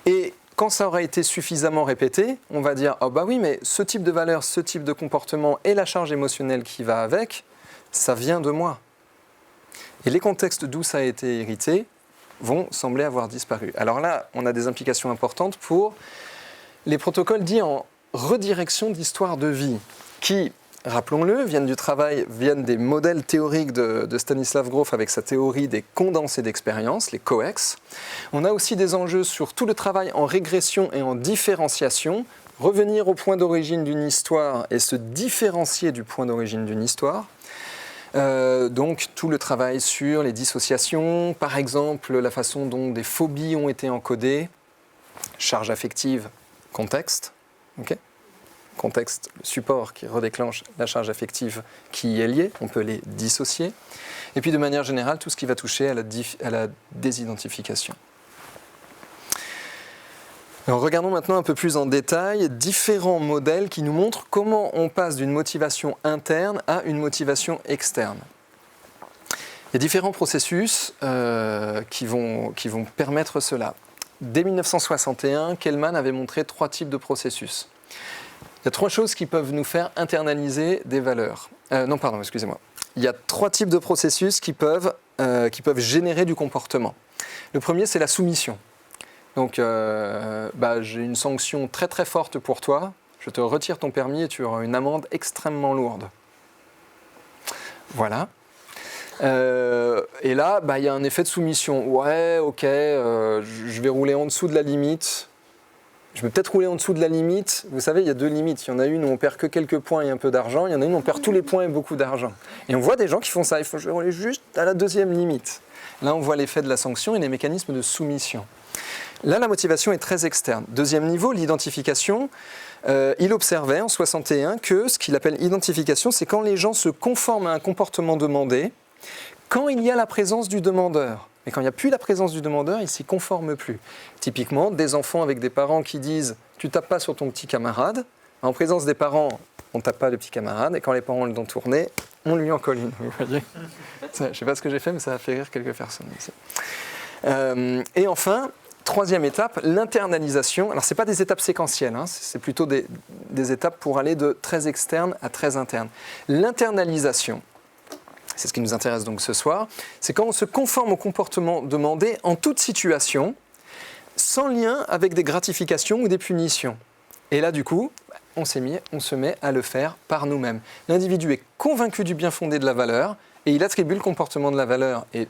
Et quand ça aura été suffisamment répété, on va dire « Oh bah oui, mais ce type de valeur, ce type de comportement et la charge émotionnelle qui va avec, ça vient de moi. » Et les contextes d'où ça a été hérité vont sembler avoir disparu. Alors là, on a des implications importantes pour les protocoles dits en redirection d'histoire de vie, qui, rappelons-le, viennent des modèles théoriques de Stanislav Grof avec sa théorie des condensés d'expérience, les COEX. On a aussi des enjeux sur tout le travail en régression et en différenciation, revenir au point d'origine d'une histoire et se différencier du point d'origine d'une histoire. Donc tout le travail sur les dissociations, par exemple la façon dont des phobies ont été encodées, charge affective, contexte, okay. Contexte, le support qui redéclenche la charge affective qui y est liée, on peut les dissocier. Et puis de manière générale, tout ce qui va toucher à la désidentification. Alors, regardons maintenant un peu plus en détail différents modèles qui nous montrent comment on passe d'une motivation interne à une motivation externe. Il y a différents processus qui vont permettre cela. Dès 1961, Kellman avait montré 3 types de processus. Il y a 3 choses qui peuvent nous faire internaliser des valeurs. Il y a 3 types de processus qui peuvent générer du comportement. Le premier, c'est la soumission. Donc, j'ai une sanction très très forte pour toi, je te retire ton permis et tu auras une amende extrêmement lourde. Voilà. Et là, il y a un effet de soumission. Ouais, ok, je vais rouler en dessous de la limite. Je vais peut-être rouler en dessous de la limite. Vous savez, il y a 2 limites. Il y en a une où on perd que quelques points et un peu d'argent. Il y en a une où on perd tous les points et beaucoup d'argent. Et on voit des gens qui font ça. Je vais rouler juste à la 2e limite. Là, on voit l'effet de la sanction et les mécanismes de soumission. Là, la motivation est très externe. 2e niveau, l'identification. Il observait en 61 que ce qu'il appelle identification, c'est quand les gens se conforment à un comportement demandé, quand il y a la présence du demandeur. Mais quand il n'y a plus la présence du demandeur, ils ne s'y conforment plus. Typiquement, des enfants avec des parents qui disent « tu ne tapes pas sur ton petit camarade ». En présence des parents, on ne tape pas le petit camarade. Et quand les parents l'ont tourné, on lui en colle une. Vous voyez je ne sais pas ce que j'ai fait, mais ça a fait rire quelques personnes ici. Et enfin, 3e étape, l'internalisation. Alors, ce n'est pas des étapes séquentielles, hein, c'est plutôt des étapes pour aller de très externe à très interne. L'internalisation, c'est ce qui nous intéresse donc ce soir, c'est quand on se conforme au comportement demandé en toute situation, sans lien avec des gratifications ou des punitions. Et là, du coup, on se met à le faire par nous-mêmes. L'individu est convaincu du bien fondé de la valeur et il attribue le comportement de la valeur et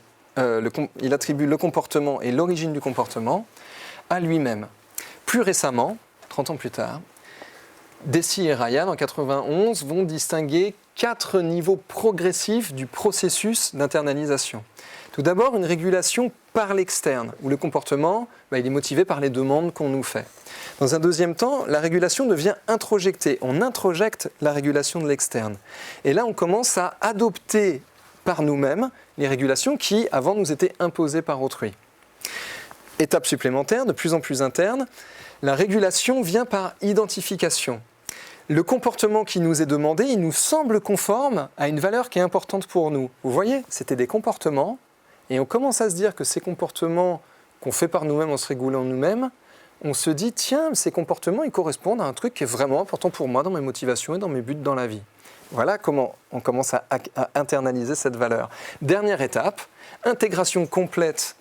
il attribue le comportement et l'origine du comportement à lui-même. Plus récemment, 30 ans plus tard, Deci et Ryan, en 91, vont distinguer 4 niveaux progressifs du processus d'internalisation. Tout d'abord, une régulation par l'externe, où le comportement il est motivé par les demandes qu'on nous fait. Dans un 2e temps, la régulation devient introjectée. On introjecte la régulation de l'externe. Et là, on commence à adopter par nous-mêmes les régulations qui, avant, nous étaient imposées par autrui. Étape supplémentaire, de plus en plus interne, la régulation vient par identification. Le comportement qui nous est demandé, il nous semble conforme à une valeur qui est importante pour nous. Vous voyez, c'était des comportements, et on commence à se dire que ces comportements qu'on fait par nous-mêmes en se régulant nous-mêmes, on se dit, tiens, ces comportements, ils correspondent à un truc qui est vraiment important pour moi dans mes motivations et dans mes buts dans la vie. Voilà comment on commence à internaliser cette valeur. Dernière étape, intégration complète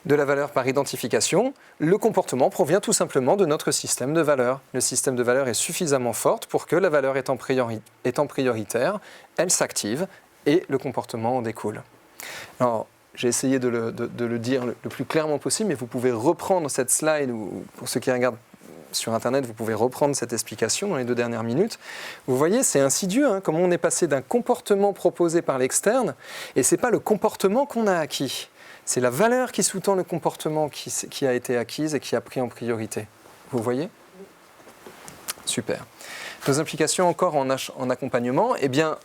de la valeur par identification. Le comportement provient tout simplement de notre système de valeurs. Le système de valeurs est suffisamment fort pour que la valeur étant prioritaire, elle s'active et le comportement en découle. Alors, j'ai essayé de le dire le plus clairement possible, mais vous pouvez reprendre cette slide, ou pour ceux qui regardent sur Internet, vous pouvez reprendre cette explication dans les 2 dernières minutes. Vous voyez, c'est insidieux, hein, comment on est passé d'un comportement proposé par l'externe, et ce n'est pas le comportement qu'on a acquis. C'est la valeur qui sous-tend le comportement qui a été acquise et qui a pris en priorité. Vous voyez ? Super. Nos implications encore en accompagnement, eh bien,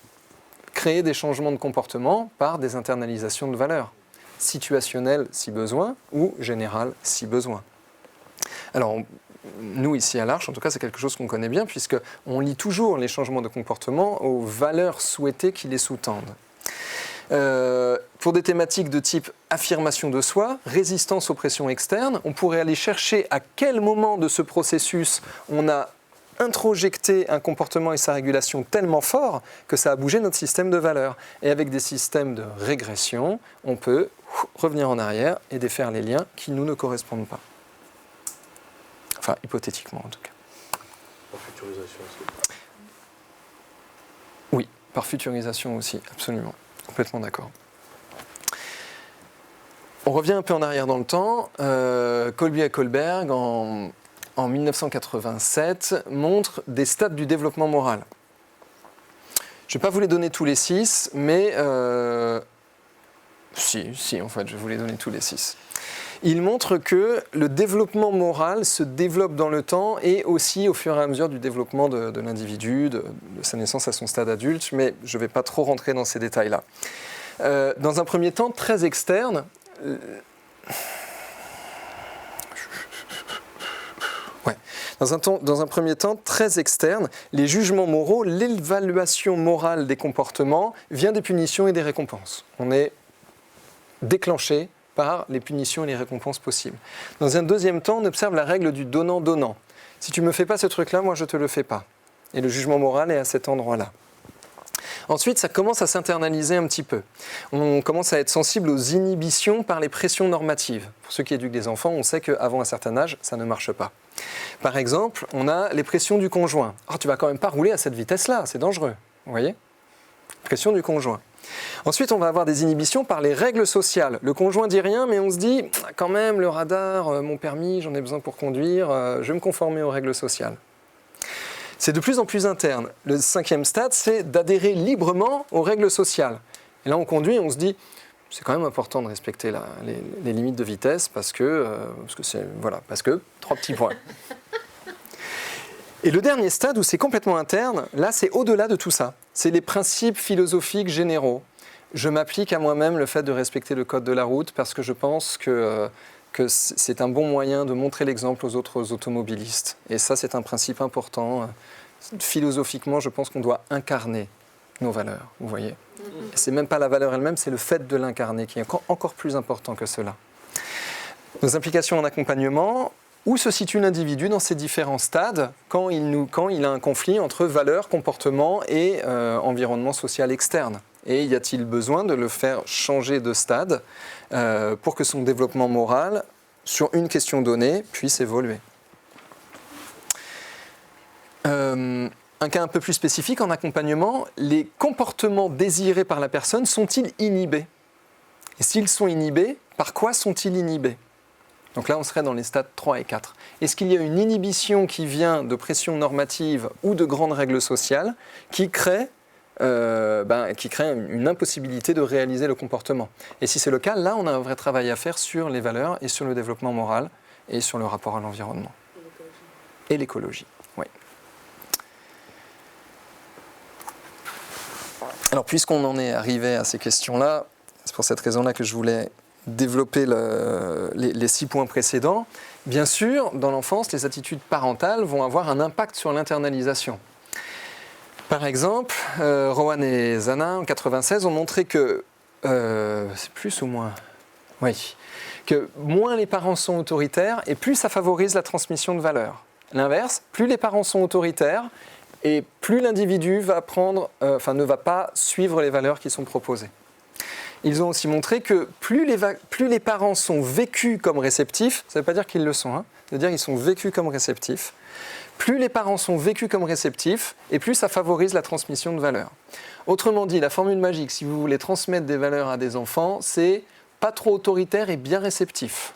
créer des changements de comportement par des internalisations de valeurs, situationnelles si besoin ou générales si besoin. Alors, nous, ici à l'Arche, en tout cas, c'est quelque chose qu'on connaît bien, puisqu'on lie toujours les changements de comportement aux valeurs souhaitées qui les sous-tendent. Pour des thématiques de type affirmation de soi, résistance aux pressions externes, on pourrait aller chercher à quel moment de ce processus on a introjecté un comportement et sa régulation tellement fort que ça a bougé notre système de valeurs. Et avec des systèmes de régression, on peut revenir en arrière et défaire les liens qui nous ne correspondent pas. Enfin, hypothétiquement en tout cas. Par futurisation aussi. Oui, par futurisation aussi, absolument. Complètement d'accord. On revient un peu en arrière dans le temps. Kolbe et Kohlberg, en 1987, montrent des stades du développement moral. Je ne vais pas vous les donner tous les 6, mais... Si, en fait, je vais vous les donner tous les 6. Ils montrent que le développement moral se développe dans le temps et aussi au fur et à mesure du développement de l'individu, de sa naissance à son stade adulte, mais je ne vais pas trop rentrer dans ces détails-là. Dans un premier temps, très externe, Dans un premier temps, très externe, les jugements moraux, l'évaluation morale des comportements vient des punitions et des récompenses. On est déclenché par les punitions et les récompenses possibles. Dans un deuxième temps, on observe la règle du donnant-donnant. Si tu ne me fais pas ce truc-là, moi je ne te le fais pas. Et le jugement moral est à cet endroit-là. Ensuite, ça commence à s'internaliser un petit peu. On commence à être sensible aux inhibitions par les pressions normatives. Pour ceux qui éduquent des enfants, on sait qu'avant un certain âge, ça ne marche pas. Par exemple, on a les pressions du conjoint. « Oh, tu vas quand même pas rouler à cette vitesse-là, c'est dangereux. » Vous voyez ? Pression du conjoint. Ensuite, on va avoir des inhibitions par les règles sociales. Le conjoint dit rien, mais on se dit « quand même, le radar, mon permis, j'en ai besoin pour conduire, je vais me conformer aux règles sociales. » C'est de plus en plus interne. Le 5e stade, c'est d'adhérer librement aux règles sociales. Et là, on conduit et on se dit, c'est quand même important de respecter les limites de vitesse parce que 3 petits points. Et le dernier stade, où c'est complètement interne, là, c'est au-delà de tout ça. C'est les principes philosophiques généraux. Je m'applique à moi-même le fait de respecter le code de la route parce que je pense que c'est un bon moyen de montrer l'exemple aux autres automobilistes. Et ça, c'est un principe important. Philosophiquement, je pense qu'on doit incarner nos valeurs, vous voyez. C'est même pas la valeur elle-même, c'est le fait de l'incarner qui est encore plus important que cela. Nos implications en accompagnement, où se situe l'individu dans ces différents stades quand il a un conflit entre valeurs, comportement et environnement social externe. Et y a-t-il besoin de le faire changer de stade pour que son développement moral, sur une question donnée, puisse évoluer. Un cas un peu plus spécifique en accompagnement, les comportements désirés par la personne sont-ils inhibés? Et s'ils sont inhibés, par quoi sont-ils inhibés? Donc là, on serait dans les stades 3 et 4. Est-ce qu'il y a une inhibition qui vient de pression normative ou de grandes règles sociales qui crée une impossibilité de réaliser le comportement? Et si c'est le cas, là, on a un vrai travail à faire sur les valeurs et sur le développement moral et sur le rapport à l'environnement. Et l'écologie, oui. Alors, puisqu'on en est arrivé à ces questions-là, c'est pour cette raison-là que je voulais développer les 6 points précédents. Bien sûr, dans l'enfance, les attitudes parentales vont avoir un impact sur l'internalisation. Par exemple, Rowan et Zana, en 1996, ont montré que, c'est plus ou moins, oui, que moins les parents sont autoritaires et plus ça favorise la transmission de valeurs. L'inverse, plus les parents sont autoritaires et plus l'individu ne va pas suivre les valeurs qui sont proposées. Ils ont aussi montré que plus les parents sont vécus comme réceptifs, ça ne veut pas dire qu'ils le sont, ça veut dire qu'ils sont vécus comme réceptifs, plus les parents sont vécus comme réceptifs et plus ça favorise la transmission de valeurs. Autrement dit, la formule magique, si vous voulez transmettre des valeurs à des enfants, c'est pas trop autoritaire et bien réceptif.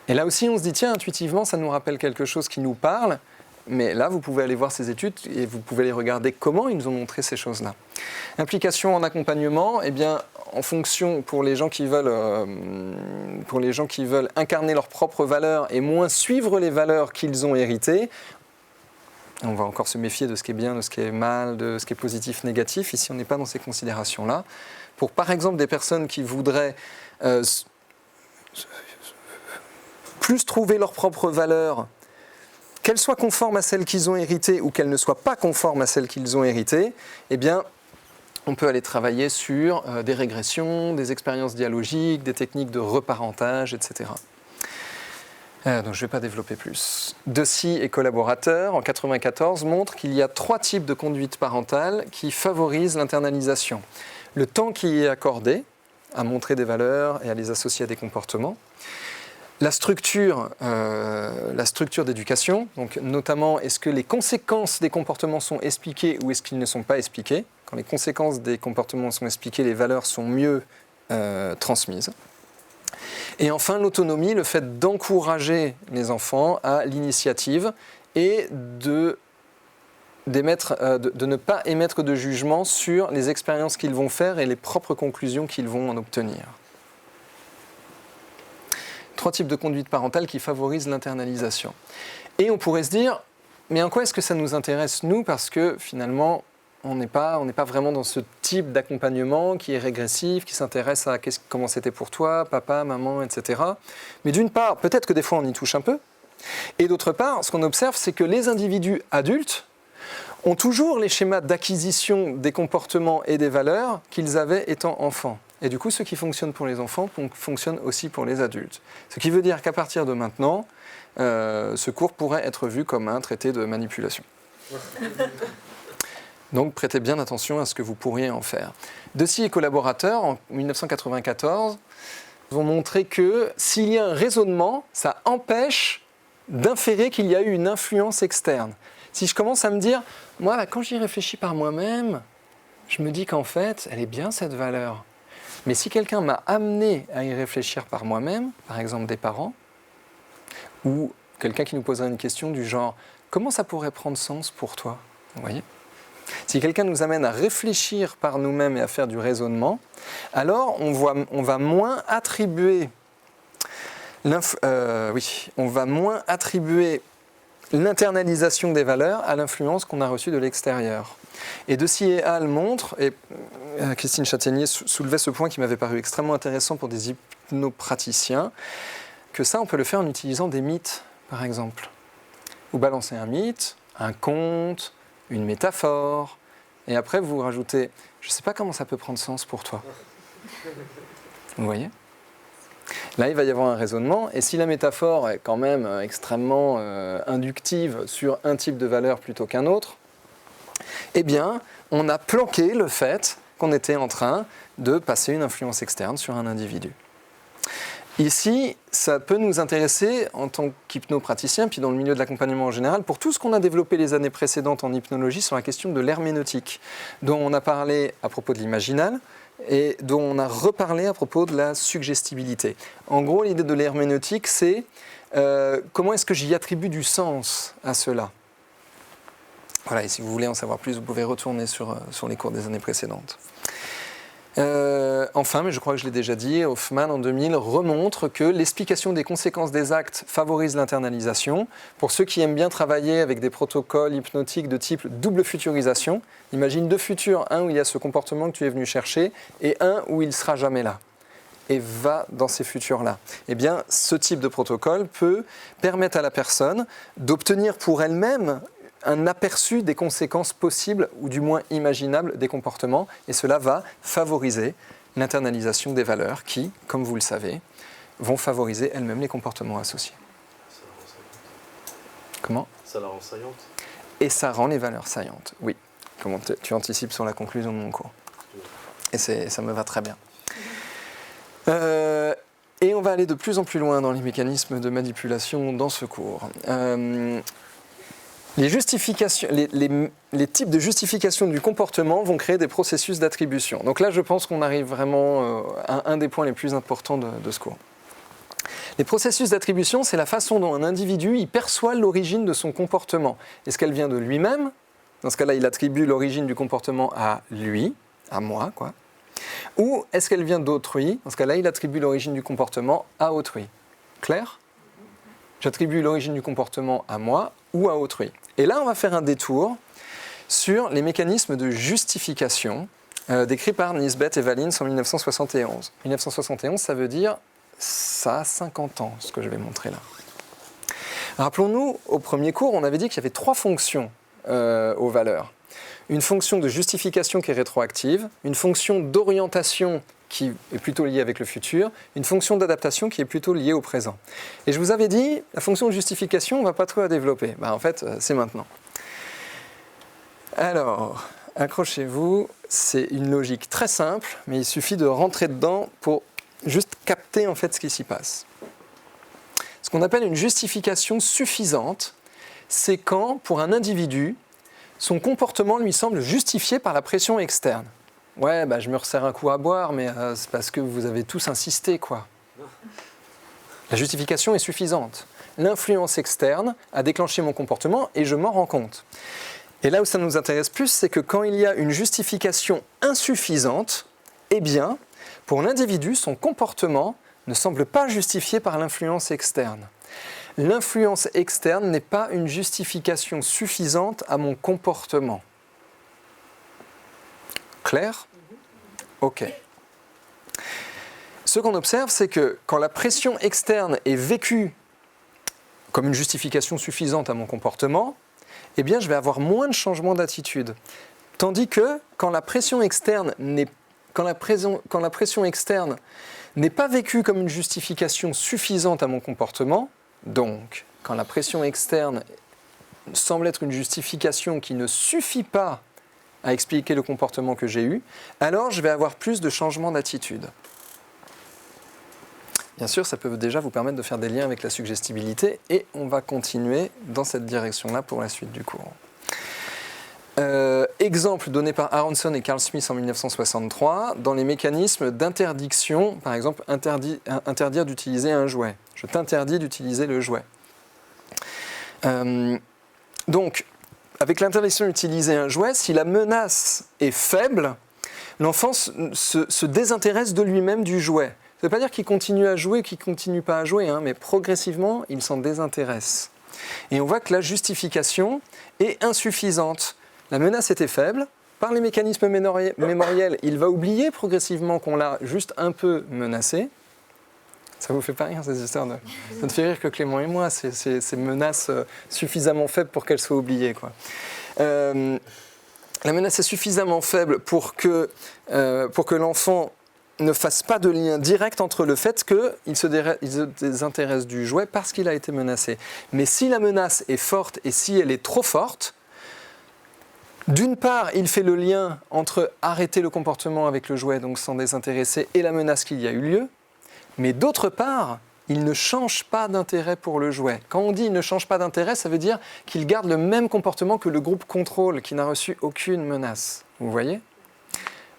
Et là aussi, on se dit, tiens, intuitivement, ça nous rappelle quelque chose qui nous parle. Mais là, vous pouvez aller voir ces études et vous pouvez les regarder comment ils nous ont montré ces choses-là. Implication en accompagnement, eh bien, en fonction pour les gens qui veulent incarner leurs propres valeurs et moins suivre les valeurs qu'ils ont héritées, on va encore se méfier de ce qui est bien, de ce qui est mal, de ce qui est positif, négatif. Ici, on n'est pas dans ces considérations-là. Pour, par exemple, des personnes qui voudraient plus trouver leurs propres valeurs, qu'elles soient conformes à celles qu'ils ont héritées ou qu'elles ne soient pas conformes à celles qu'ils ont héritées, eh bien, on peut aller travailler sur des régressions, des expériences dialogiques, des techniques de reparentage, etc. Donc je ne vais pas développer plus. Deci et collaborateurs, en 1994, montrent qu'il y a 3 types de conduite parentale qui favorisent l'internalisation. Le temps qui est accordé à montrer des valeurs et à les associer à des comportements. La structure d'éducation, donc notamment est-ce que les conséquences des comportements sont expliquées ou est-ce qu'ils ne sont pas expliqués. Quand les conséquences des comportements sont expliquées, les valeurs sont mieux transmises. Et enfin, l'autonomie, le fait d'encourager les enfants à l'initiative et de ne pas émettre de jugement sur les expériences qu'ils vont faire et les propres conclusions qu'ils vont en obtenir. 3 types de conduite parentale qui favorisent l'internalisation. Et on pourrait se dire, mais en quoi est-ce que ça nous intéresse, nous, parce que finalement, on n'est pas vraiment dans ce type d'accompagnement qui est régressif, qui s'intéresse à comment c'était pour toi, papa, maman, etc. Mais d'une part, peut-être que des fois on y touche un peu. Et d'autre part, ce qu'on observe, c'est que les individus adultes ont toujours les schémas d'acquisition des comportements et des valeurs qu'ils avaient étant enfants. Et du coup, ce qui fonctionne pour les enfants fonctionne aussi pour les adultes. Ce qui veut dire qu'à partir de maintenant, ce cours pourrait être vu comme un traité de manipulation. Donc prêtez bien attention à ce que vous pourriez en faire. Deci et collaborateurs, en 1994, vont montrer que s'il y a un raisonnement, ça empêche d'inférer qu'il y a eu une influence externe. Si je commence à me dire, moi, quand j'y réfléchis par moi-même, je me dis qu'en fait, elle est bien cette valeur. Mais si quelqu'un m'a amené à y réfléchir par moi-même, par exemple des parents, ou quelqu'un qui nous poserait une question du genre, comment ça pourrait prendre sens pour toi ? Vous voyez ? Si quelqu'un nous amène à réfléchir par nous-mêmes et à faire du raisonnement, alors on va moins attribuer l'internalisation des valeurs à l'influence qu'on a reçue de l'extérieur. Et Deci et al. Montrent, et Christine Châtaignier soulevait ce point qui m'avait paru extrêmement intéressant pour des hypnopraticiens, que ça on peut le faire en utilisant des mythes, par exemple. Vous balancez un mythe, un conte, une métaphore, et après vous rajoutez « je ne sais pas comment ça peut prendre sens pour toi ». Vous voyez ? Là, il va y avoir un raisonnement, et si la métaphore est quand même extrêmement inductive sur un type de valeur plutôt qu'un autre, eh bien, on a planqué le fait qu'on était en train de passer une influence externe sur un individu. Ici, ça peut nous intéresser en tant qu'hypnopraticien, puis dans le milieu de l'accompagnement en général, pour tout ce qu'on a développé les années précédentes en hypnologie sur la question de l'herméneutique, dont on a parlé à propos de l'imaginal et dont on a reparlé à propos de la suggestibilité. En gros, l'idée de l'herméneutique, c'est comment est-ce que j'y attribue du sens à cela. Voilà, et si vous voulez en savoir plus, vous pouvez retourner sur les cours des années précédentes. Enfin, mais je crois que je l'ai déjà dit, Hoffman en 2000 remontre que l'explication des conséquences des actes favorise l'internalisation. Pour ceux qui aiment bien travailler avec des protocoles hypnotiques de type double futurisation, imagine 2 futurs, un où il y a ce comportement que tu es venu chercher et un où il ne sera jamais là. Et va dans ces futurs-là. Eh bien, ce type de protocole peut permettre à la personne d'obtenir pour elle-même un aperçu des conséquences possibles ou du moins imaginables des comportements, et cela va favoriser l'internalisation des valeurs qui, comme vous le savez, vont favoriser elles-mêmes les comportements associés. Ça la rend saillante. Comment ? Ça la rend saillante. Et ça rend les valeurs saillantes, oui. Comment tu anticipes sur la conclusion de mon cours. Et ça me va très bien. Et on va aller de plus en plus loin dans les mécanismes de manipulation dans ce cours. Les types de justification du comportement vont créer des processus d'attribution. Donc là, je pense qu'on arrive vraiment à un des points les plus importants de ce cours. Les processus d'attribution, c'est la façon dont un individu y perçoit l'origine de son comportement. Est-ce qu'elle vient de lui-même ? Dans ce cas-là, il attribue l'origine du comportement à lui, à moi, quoi. Ou est-ce qu'elle vient d'autrui ? Dans ce cas-là, il attribue l'origine du comportement à autrui. Clair ? J'attribue l'origine du comportement à moi ou à autrui. Et là, on va faire un détour sur les mécanismes de justification décrits par Nisbet et Valins en 1971. 1971, ça veut dire ça a 50 ans, ce que je vais montrer là. Rappelons-nous, au premier cours, on avait dit qu'il y avait 3 fonctions aux valeurs. Une fonction de justification qui est rétroactive, une fonction d'orientation qui est plutôt liée avec le futur, une fonction d'adaptation qui est plutôt liée au présent. Et je vous avais dit, la fonction de justification, on ne va pas trop la développer. En fait, c'est maintenant. Alors, accrochez-vous, c'est une logique très simple, mais il suffit de rentrer dedans pour juste capter en fait ce qui s'y passe. Ce qu'on appelle une justification suffisante, c'est quand, pour un individu, son comportement lui semble justifié par la pression externe. Ouais, je me resserre un coup à boire, mais c'est parce que vous avez tous insisté, quoi. La justification est suffisante. L'influence externe a déclenché mon comportement et je m'en rends compte. Et là où ça nous intéresse plus, c'est que quand il y a une justification insuffisante, eh bien, pour l'individu, son comportement ne semble pas justifié par l'influence externe. L'influence externe n'est pas une justification suffisante à mon comportement. Clair ? Ok. Ce qu'on observe, c'est que quand la pression externe est vécue comme une justification suffisante à mon comportement, eh bien, je vais avoir moins de changements d'attitude. Tandis que quand la pression externe n'est pas vécue comme une justification suffisante à mon comportement, donc quand la pression externe semble être une justification qui ne suffit pas à expliquer le comportement que j'ai eu, alors je vais avoir plus de changements d'attitude. Bien sûr, ça peut déjà vous permettre de faire des liens avec la suggestibilité et on va continuer dans cette direction-là pour la suite du cours. Exemple donné par Aronson et Carl Smith en 1963, dans les mécanismes d'interdiction, par exemple interdire d'utiliser un jouet. Je t'interdis d'utiliser le jouet. Donc, avec l'interdiction d'utiliser un jouet, si la menace est faible, l'enfant se désintéresse de lui-même du jouet. Ça ne veut pas dire qu'il continue à jouer, qu'il ne continue pas à jouer, mais progressivement, il s'en désintéresse. Et on voit que la justification est insuffisante. La menace était faible. Par les mécanismes mémoriels, il va oublier progressivement qu'on l'a juste un peu menacé. Ça vous fait pas rire, ces histoires de... Ça te fait rire que Clément et moi, ces menaces suffisamment faibles pour qu'elles soient oubliées, quoi. La menace est suffisamment faible pour que l'enfant ne fasse pas de lien direct entre le fait qu'il se désintéresse du jouet parce qu'il a été menacé. Mais si la menace est forte et si elle est trop forte, d'une part, il fait le lien entre arrêter le comportement avec le jouet, donc s'en désintéresser, et la menace qu'il y a eu lieu. Mais d'autre part, il ne change pas d'intérêt pour le jouet. Quand on dit il ne change pas d'intérêt, ça veut dire qu'il garde le même comportement que le groupe contrôle qui n'a reçu aucune menace. Vous voyez ?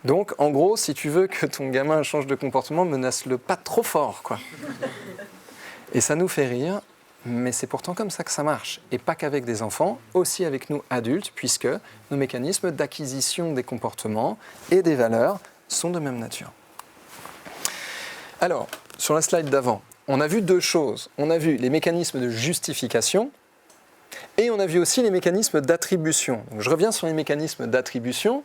Donc, en gros, si tu veux que ton gamin change de comportement, menace-le pas trop fort, quoi. Et ça nous fait rire, mais c'est pourtant comme ça que ça marche. Et pas qu'avec des enfants, aussi avec nous adultes, puisque nos mécanismes d'acquisition des comportements et des valeurs sont de même nature. Alors, sur la slide d'avant, on a vu 2 choses. On a vu les mécanismes de justification et on a vu aussi les mécanismes d'attribution. Donc, je reviens sur les mécanismes d'attribution.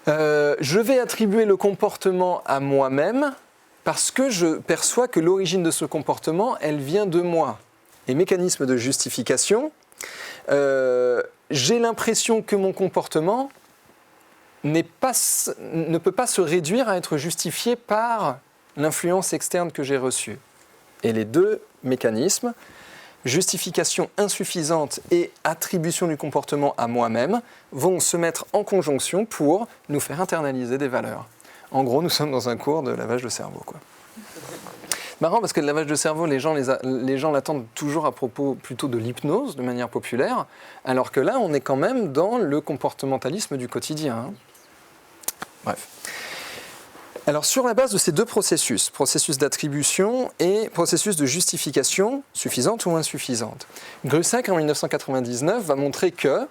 Je vais attribuer le comportement à moi-même parce que je perçois que l'origine de ce comportement, elle vient de moi. Les mécanismes de justification, j'ai l'impression que mon comportement ne peut pas se réduire à être justifié par l'influence externe que j'ai reçue. Et les 2 mécanismes, justification insuffisante et attribution du comportement à moi-même, vont se mettre en conjonction pour nous faire internaliser des valeurs. En gros, nous sommes dans un cours de lavage de cerveau, quoi. Marrant parce que le lavage de cerveau, les gens l'attendent toujours à propos plutôt de l'hypnose, de manière populaire, alors que là, on est quand même dans le comportementalisme du quotidien. Bref. Alors, sur la base de ces 2 processus d'attribution et processus de justification, suffisante ou insuffisante, Grussac, en 1999, va montrer que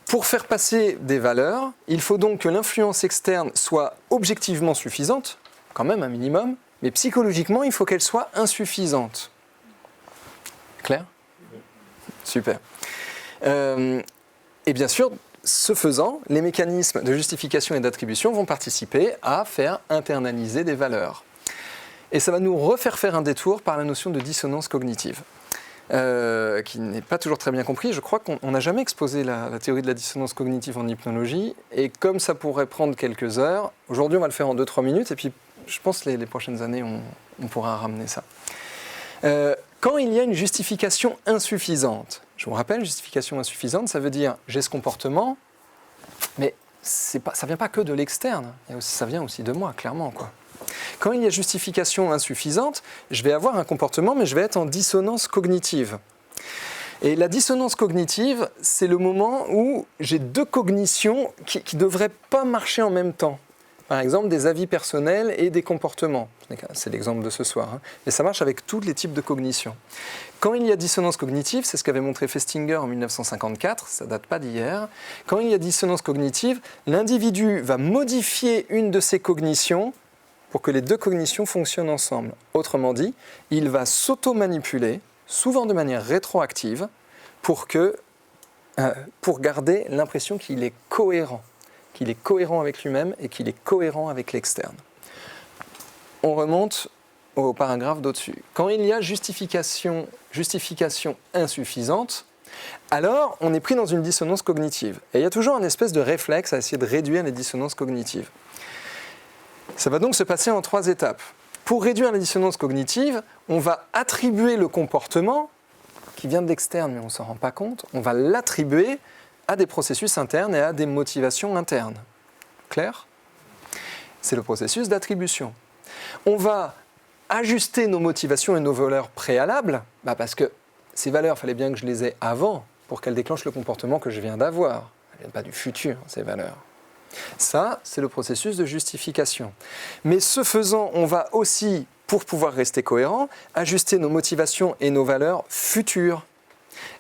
pour faire passer des valeurs, il faut donc que l'influence externe soit objectivement suffisante, quand même un minimum, mais psychologiquement, il faut qu'elle soit insuffisante. Clair ? Super. Et bien sûr, ce faisant, les mécanismes de justification et d'attribution vont participer à faire internaliser des valeurs. Et ça va nous refaire faire un détour par la notion de dissonance cognitive, qui n'est pas toujours très bien compris. Je crois qu'on n'a jamais exposé la théorie de la dissonance cognitive en hypnologie, et comme ça pourrait prendre quelques heures, aujourd'hui on va le faire en 2-3 minutes, et puis je pense que les prochaines années on pourra ramener ça. Quand il y a une justification insuffisante, je vous rappelle, justification insuffisante, ça veut dire j'ai ce comportement, mais ça ne vient pas que de l'externe, ça vient aussi de moi, clairement, quoi. Quand il y a justification insuffisante, je vais avoir un comportement, mais je vais être en dissonance cognitive. Et la dissonance cognitive, c'est le moment où j'ai deux cognitions qui ne devraient pas marcher en même temps. Par exemple, des avis personnels et des comportements. C'est l'exemple de ce soir. Mais ça marche avec tous les types de cognitions. Quand il y a dissonance cognitive, c'est ce qu'avait montré Festinger en 1954, ça ne date pas d'hier. Quand il y a dissonance cognitive, l'individu va modifier une de ses cognitions pour que les deux cognitions fonctionnent ensemble. Autrement dit, il va s'auto-manipuler, souvent de manière rétroactive, pour garder l'impression qu'il est cohérent avec lui-même et qu'il est cohérent avec l'externe. On remonte au paragraphe d'au-dessus. Quand il y a justification insuffisante, alors on est pris dans une dissonance cognitive. Et il y a toujours une espèce de réflexe à essayer de réduire les dissonances cognitives. Ça va donc se passer en 3 étapes. Pour réduire la dissonance cognitive, on va attribuer le comportement, qui vient de l'externe mais on ne s'en rend pas compte, on va l'attribuer à des processus internes et à des motivations internes. Clair ? C'est le processus d'attribution. On va ajuster nos motivations et nos valeurs préalables, parce que ces valeurs, il fallait bien que je les ai avant pour qu'elles déclenchent le comportement que je viens d'avoir. Elles ne viennent pas du futur, ces valeurs. Ça, c'est le processus de justification. Mais ce faisant, on va aussi, pour pouvoir rester cohérent, ajuster nos motivations et nos valeurs futures.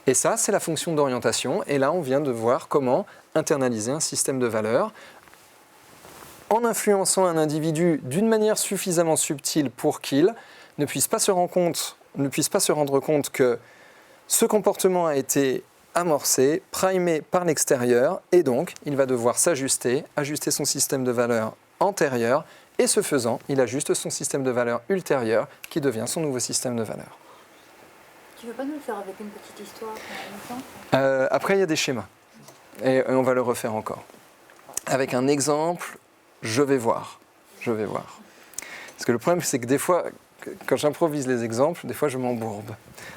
Et ça, c'est la fonction d'orientation. Et là, on vient de voir comment internaliser un système de valeurs en influençant un individu d'une manière suffisamment subtile pour qu'il ne puisse pas se rendre compte que ce comportement a été amorcé, primé par l'extérieur, et donc il va devoir s'ajuster, ajuster son système de valeurs antérieur, et ce faisant, il ajuste son système de valeurs ultérieur, qui devient son nouveau système de valeurs. Tu ne veux pas nous le faire avec une petite histoire, par exemple ? Après, il y a des schémas, et on va le refaire encore. Avec un exemple, je vais voir. Parce que le problème, c'est que des fois, quand j'improvise les exemples, des fois je m'embourbe.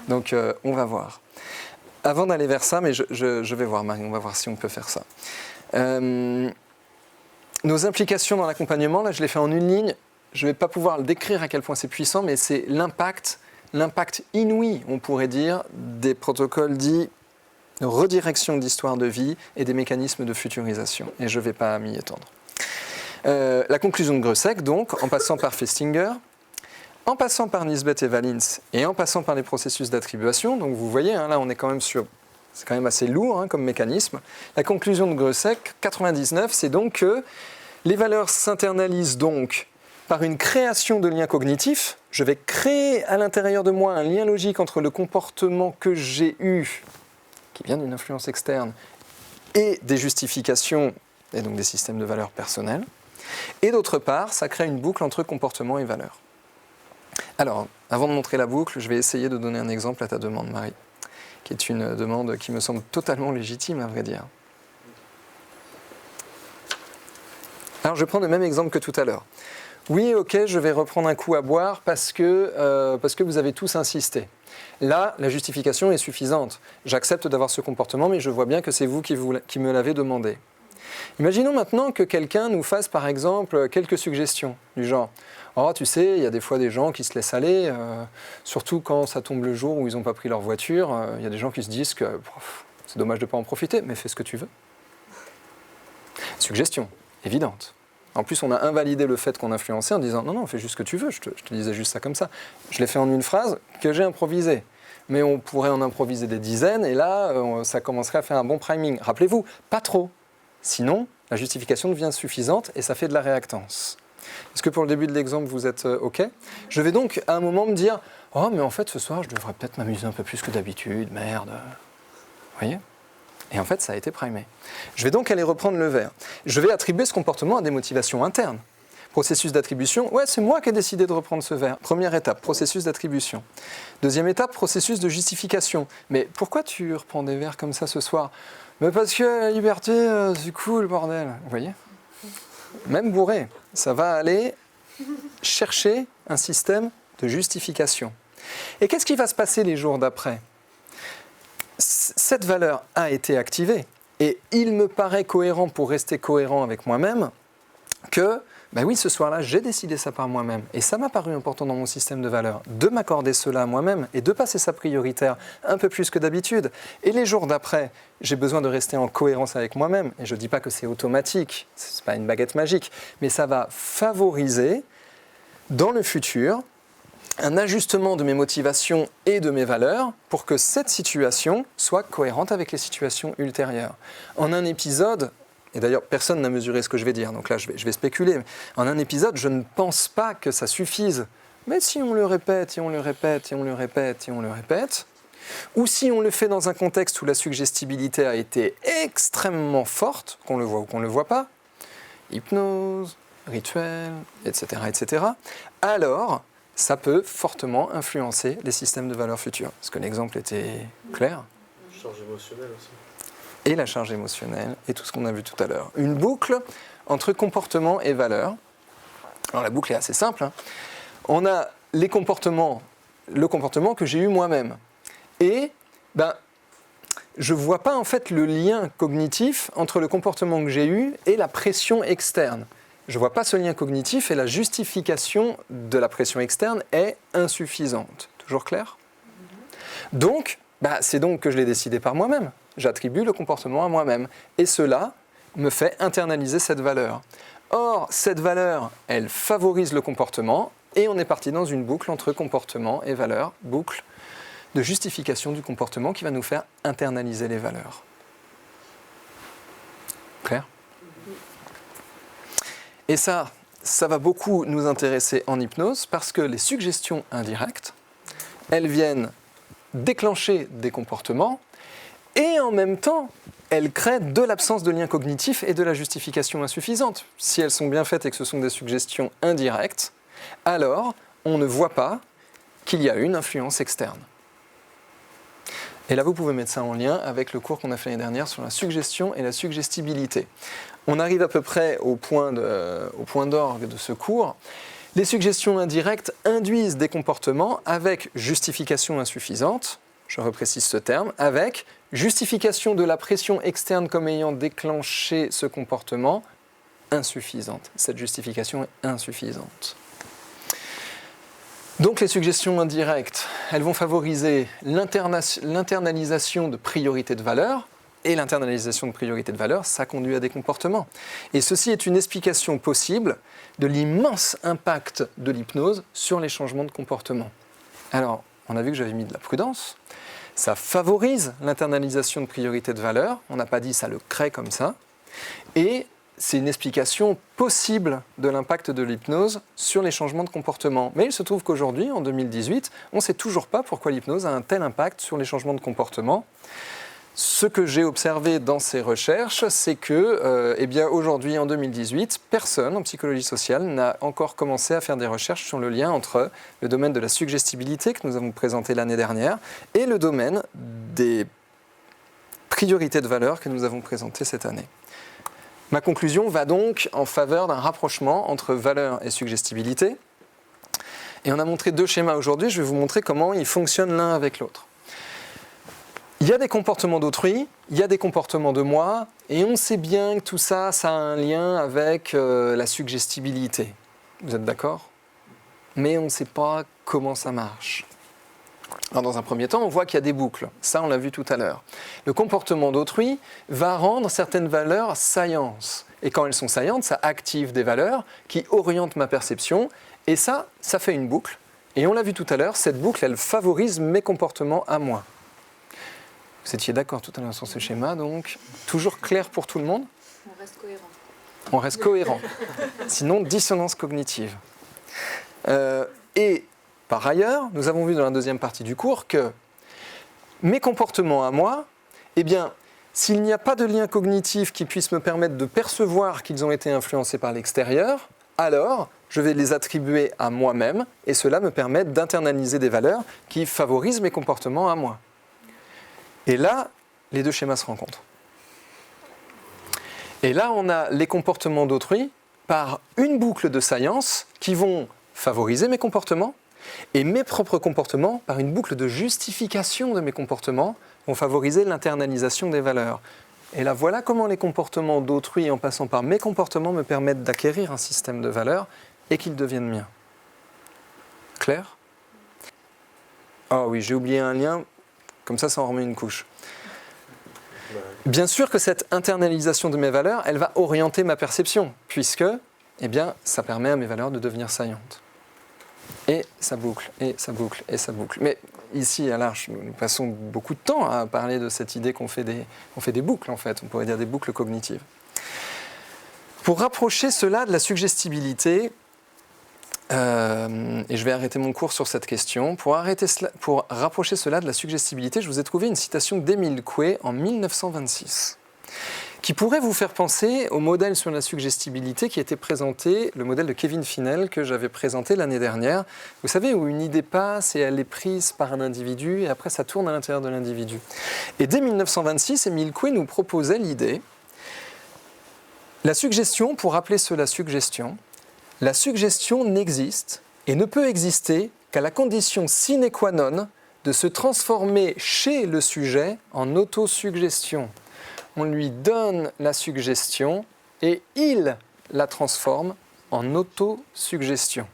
Donc, on va voir. Avant d'aller vers ça, mais je vais voir, Marie, on va voir si on peut faire ça. Nos implications dans l'accompagnement, là, je l'ai fait en une ligne. Je ne vais pas pouvoir le décrire à quel point c'est puissant, mais c'est l'impact inouï, on pourrait dire, des protocoles dits de redirection d'histoire de vie et des mécanismes de futurisation. Et je ne vais pas m'y étendre. La conclusion de Greussec, donc, en passant par Festinger, en passant par Nisbet et Valins et en passant par les processus d'attribution, donc vous voyez, là on est quand même c'est quand même assez lourd comme mécanisme. La conclusion de Greussec, 99, c'est donc que les valeurs s'internalisent donc par une création de liens cognitifs. Je vais créer à l'intérieur de moi un lien logique entre le comportement que j'ai eu, qui vient d'une influence externe, et des justifications, et donc des systèmes de valeurs personnels. Et d'autre part, ça crée une boucle entre comportement et valeurs. Alors, avant de montrer la boucle, je vais essayer de donner un exemple à ta demande, Marie, qui est une demande qui me semble totalement légitime, à vrai dire. Alors, je prends le même exemple que tout à l'heure. Oui, ok, je vais reprendre un coup à boire parce que vous avez tous insisté. Là, la justification est suffisante. J'accepte d'avoir ce comportement, mais je vois bien que c'est vous qui me l'avez demandé. Imaginons maintenant que quelqu'un nous fasse, par exemple, quelques suggestions, du genre « Oh, tu sais, il y a des fois des gens qui se laissent aller, surtout quand ça tombe le jour où ils n'ont pas pris leur voiture. Il y a des gens qui se disent que c'est dommage de ne pas en profiter, mais fais ce que tu veux. » Suggestion, évidente. En plus, on a invalidé le fait qu'on influençait en disant « Non, non, fais juste ce que tu veux, je te disais juste ça comme ça. » Je l'ai fait en une phrase que j'ai improvisée. Mais on pourrait en improviser des dizaines, et là, ça commencerait à faire un bon priming. Rappelez-vous, pas trop. Sinon, la justification devient suffisante et ça fait de la réactance. Est-ce que pour le début de l'exemple, vous êtes OK ? Je vais donc à un moment me dire « Oh, mais en fait, ce soir, je devrais peut-être m'amuser un peu plus que d'habitude, merde. » Vous voyez ? Et en fait, ça a été primé. Je vais donc aller reprendre le verre. Je vais attribuer ce comportement à des motivations internes. Processus d'attribution, ouais, c'est moi qui ai décidé de reprendre ce verre. Première étape, processus d'attribution. Deuxième étape, processus de justification. Mais pourquoi tu reprends des verres comme ça ce soir? Mais parce que la liberté, c'est cool, bordel. Vous voyez? Même bourré, ça va aller chercher un système de justification. Et qu'est-ce qui va se passer les jours d'après? Cette valeur a été activée. Et il me paraît cohérent, pour rester cohérent avec moi-même, que ben oui, ce soir-là, j'ai décidé ça par moi-même. Et ça m'a paru important dans mon système de valeurs, de m'accorder cela à moi-même et de passer ça prioritaire un peu plus que d'habitude. Et les jours d'après, j'ai besoin de rester en cohérence avec moi-même. Et je ne dis pas que c'est automatique, ce n'est pas une baguette magique, mais ça va favoriser, dans le futur, un ajustement de mes motivations et de mes valeurs pour que cette situation soit cohérente avec les situations ultérieures. En un épisode... Et d'ailleurs, personne n'a mesuré ce que je vais dire, donc là, je vais spéculer. En un épisode, je ne pense pas que ça suffise. Mais si on le répète, et on le répète, et on le répète, et on le répète, ou si on le fait dans un contexte où la suggestibilité a été extrêmement forte, qu'on le voit ou qu'on ne le voit pas, hypnose, rituel, etc., etc., alors ça peut fortement influencer les systèmes de valeurs futures. Est-ce que l'exemple était clair? Charge émotionnelle aussi. Et la charge émotionnelle, et tout ce qu'on a vu tout à l'heure. Une boucle entre comportement et valeur. Alors la boucle est assez simple. Hein. On a le comportement que j'ai eu moi-même. Et je ne vois pas en fait le lien cognitif entre le comportement que j'ai eu et la pression externe. Je ne vois pas ce lien cognitif et la justification de la pression externe est insuffisante. Toujours clair? Donc, c'est donc que je l'ai décidé par moi-même. J'attribue le comportement à moi-même. Et cela me fait internaliser cette valeur. Or, cette valeur, elle favorise le comportement et on est parti dans une boucle entre comportement et valeur, boucle de justification du comportement qui va nous faire internaliser les valeurs. Clair? Et ça va beaucoup nous intéresser en hypnose parce que les suggestions indirectes, elles viennent déclencher des comportements et en même temps, elles créent de l'absence de lien cognitif et de la justification insuffisante. Si elles sont bien faites et que ce sont des suggestions indirectes, alors on ne voit pas qu'il y a une influence externe. Et là, vous pouvez mettre ça en lien avec le cours qu'on a fait l'année dernière sur la suggestion et la suggestibilité. On arrive à peu près au point d'orgue de ce cours. Les suggestions indirectes induisent des comportements avec justification insuffisante, je reprécise ce terme, avec justification de la pression externe comme ayant déclenché ce comportement insuffisante. Cette justification est insuffisante. Donc les suggestions indirectes, elles vont favoriser l'internalisation de priorités de valeur, et l'internalisation de priorités de valeur, ça conduit à des comportements. Et ceci est une explication possible de l'immense impact de l'hypnose sur les changements de comportement. Alors, on a vu que j'avais mis de la prudence. Ça favorise l'internalisation de priorités de valeur. On n'a pas dit ça le crée comme ça. Et c'est une explication possible de l'impact de l'hypnose sur les changements de comportement. Mais il se trouve qu'aujourd'hui, en 2018, on ne sait toujours pas pourquoi l'hypnose a un tel impact sur les changements de comportement. Ce que j'ai observé dans ces recherches, c'est que, aujourd'hui, en 2018, personne en psychologie sociale n'a encore commencé à faire des recherches sur le lien entre le domaine de la suggestibilité que nous avons présenté l'année dernière et le domaine des priorités de valeur que nous avons présenté cette année. Ma conclusion va donc en faveur d'un rapprochement entre valeur et suggestibilité. Et on a montré deux schémas aujourd'hui, je vais vous montrer comment ils fonctionnent l'un avec l'autre. Il y a des comportements d'autrui, il y a des comportements de moi, et on sait bien que tout ça, ça a un lien avec la suggestibilité. Vous êtes d'accord? Mais on ne sait pas comment ça marche. Alors dans un premier temps, on voit qu'il y a des boucles. Ça, on l'a vu tout à l'heure. Le comportement d'autrui va rendre certaines valeurs saillantes. Et quand elles sont saillantes, ça active des valeurs qui orientent ma perception. Et ça fait une boucle. Et on l'a vu tout à l'heure, cette boucle, elle favorise mes comportements à moi. Vous étiez d'accord tout à l'heure sur ce schéma, donc toujours clair pour tout le monde? On reste cohérent. On reste cohérent. Sinon, dissonance cognitive. Et par ailleurs, nous avons vu dans la deuxième partie du cours que mes comportements à moi, S'il n'y a pas de lien cognitif qui puisse me permettre de percevoir qu'ils ont été influencés par l'extérieur, alors je vais les attribuer à moi-même et cela me permet d'internaliser des valeurs qui favorisent mes comportements à moi. Et là, les deux schémas se rencontrent. Et là, on a les comportements d'autrui par une boucle de science qui vont favoriser mes comportements et mes propres comportements par une boucle de justification de mes comportements vont favoriser l'internalisation des valeurs. Et là, voilà comment les comportements d'autrui, en passant par mes comportements, me permettent d'acquérir un système de valeurs et qu'ils deviennent miens. Clair ? Ah oui, j'ai oublié un lien, comme ça en remet une couche. Bien sûr que cette internalisation de mes valeurs, elle va orienter ma perception, puisque, eh bien, ça permet à mes valeurs de devenir saillantes. Et ça boucle, et ça boucle, et ça boucle. Mais ici, à l'Arche, nous passons beaucoup de temps à parler de cette idée qu'on fait des boucles, en fait. On pourrait dire des boucles cognitives. Pour rapprocher cela de la suggestibilité, et je vais arrêter mon cours sur cette question, pour rapprocher cela de la suggestibilité, je vous ai trouvé une citation d'Émile Coué en 1926. Qui pourrait vous faire penser au modèle sur la suggestibilité qui était présenté, le modèle de Kevin Finel que j'avais présenté l'année dernière. Vous savez, où une idée passe et elle est prise par un individu et après ça tourne à l'intérieur de l'individu. Et dès 1926, Émile Coué nous proposait l'idée, la suggestion, pour appeler cela suggestion, la suggestion n'existe et ne peut exister qu'à la condition sine qua non de se transformer chez le sujet en autosuggestion. On lui donne la suggestion et il la transforme en autosuggestion.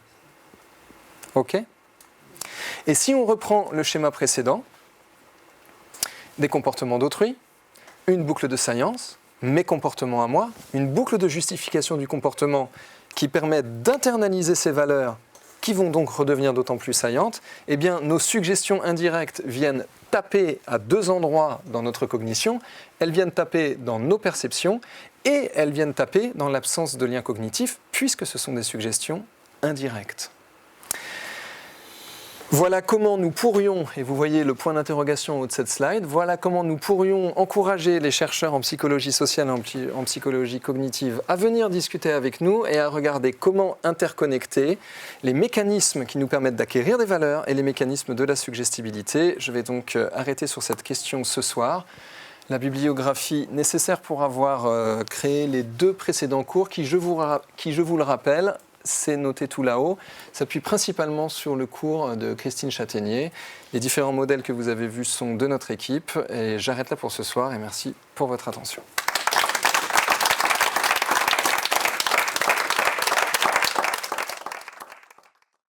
OK ? Et si on reprend le schéma précédent, des comportements d'autrui, une boucle de science, mes comportements à moi, une boucle de justification du comportement qui permet d'internaliser ces valeurs qui vont donc redevenir d'autant plus saillantes, eh bien, nos suggestions indirectes viennent taper à deux endroits dans notre cognition, elles viennent taper dans nos perceptions et elles viennent taper dans l'absence de lien cognitif puisque ce sont des suggestions indirectes. Voilà comment nous pourrions, et vous voyez le point d'interrogation en haut de cette slide, voilà comment nous pourrions encourager les chercheurs en psychologie sociale et en psychologie cognitive à venir discuter avec nous et à regarder comment interconnecter les mécanismes qui nous permettent d'acquérir des valeurs et les mécanismes de la suggestibilité. Je vais donc arrêter sur cette question ce soir. La bibliographie nécessaire pour avoir créé les deux précédents cours qui, je vous le rappelle, c'est noté tout là-haut, s'appuie principalement sur le cours de Christine Châtaignier. Les différents modèles que vous avez vus sont de notre équipe et j'arrête là pour ce soir et merci pour votre attention.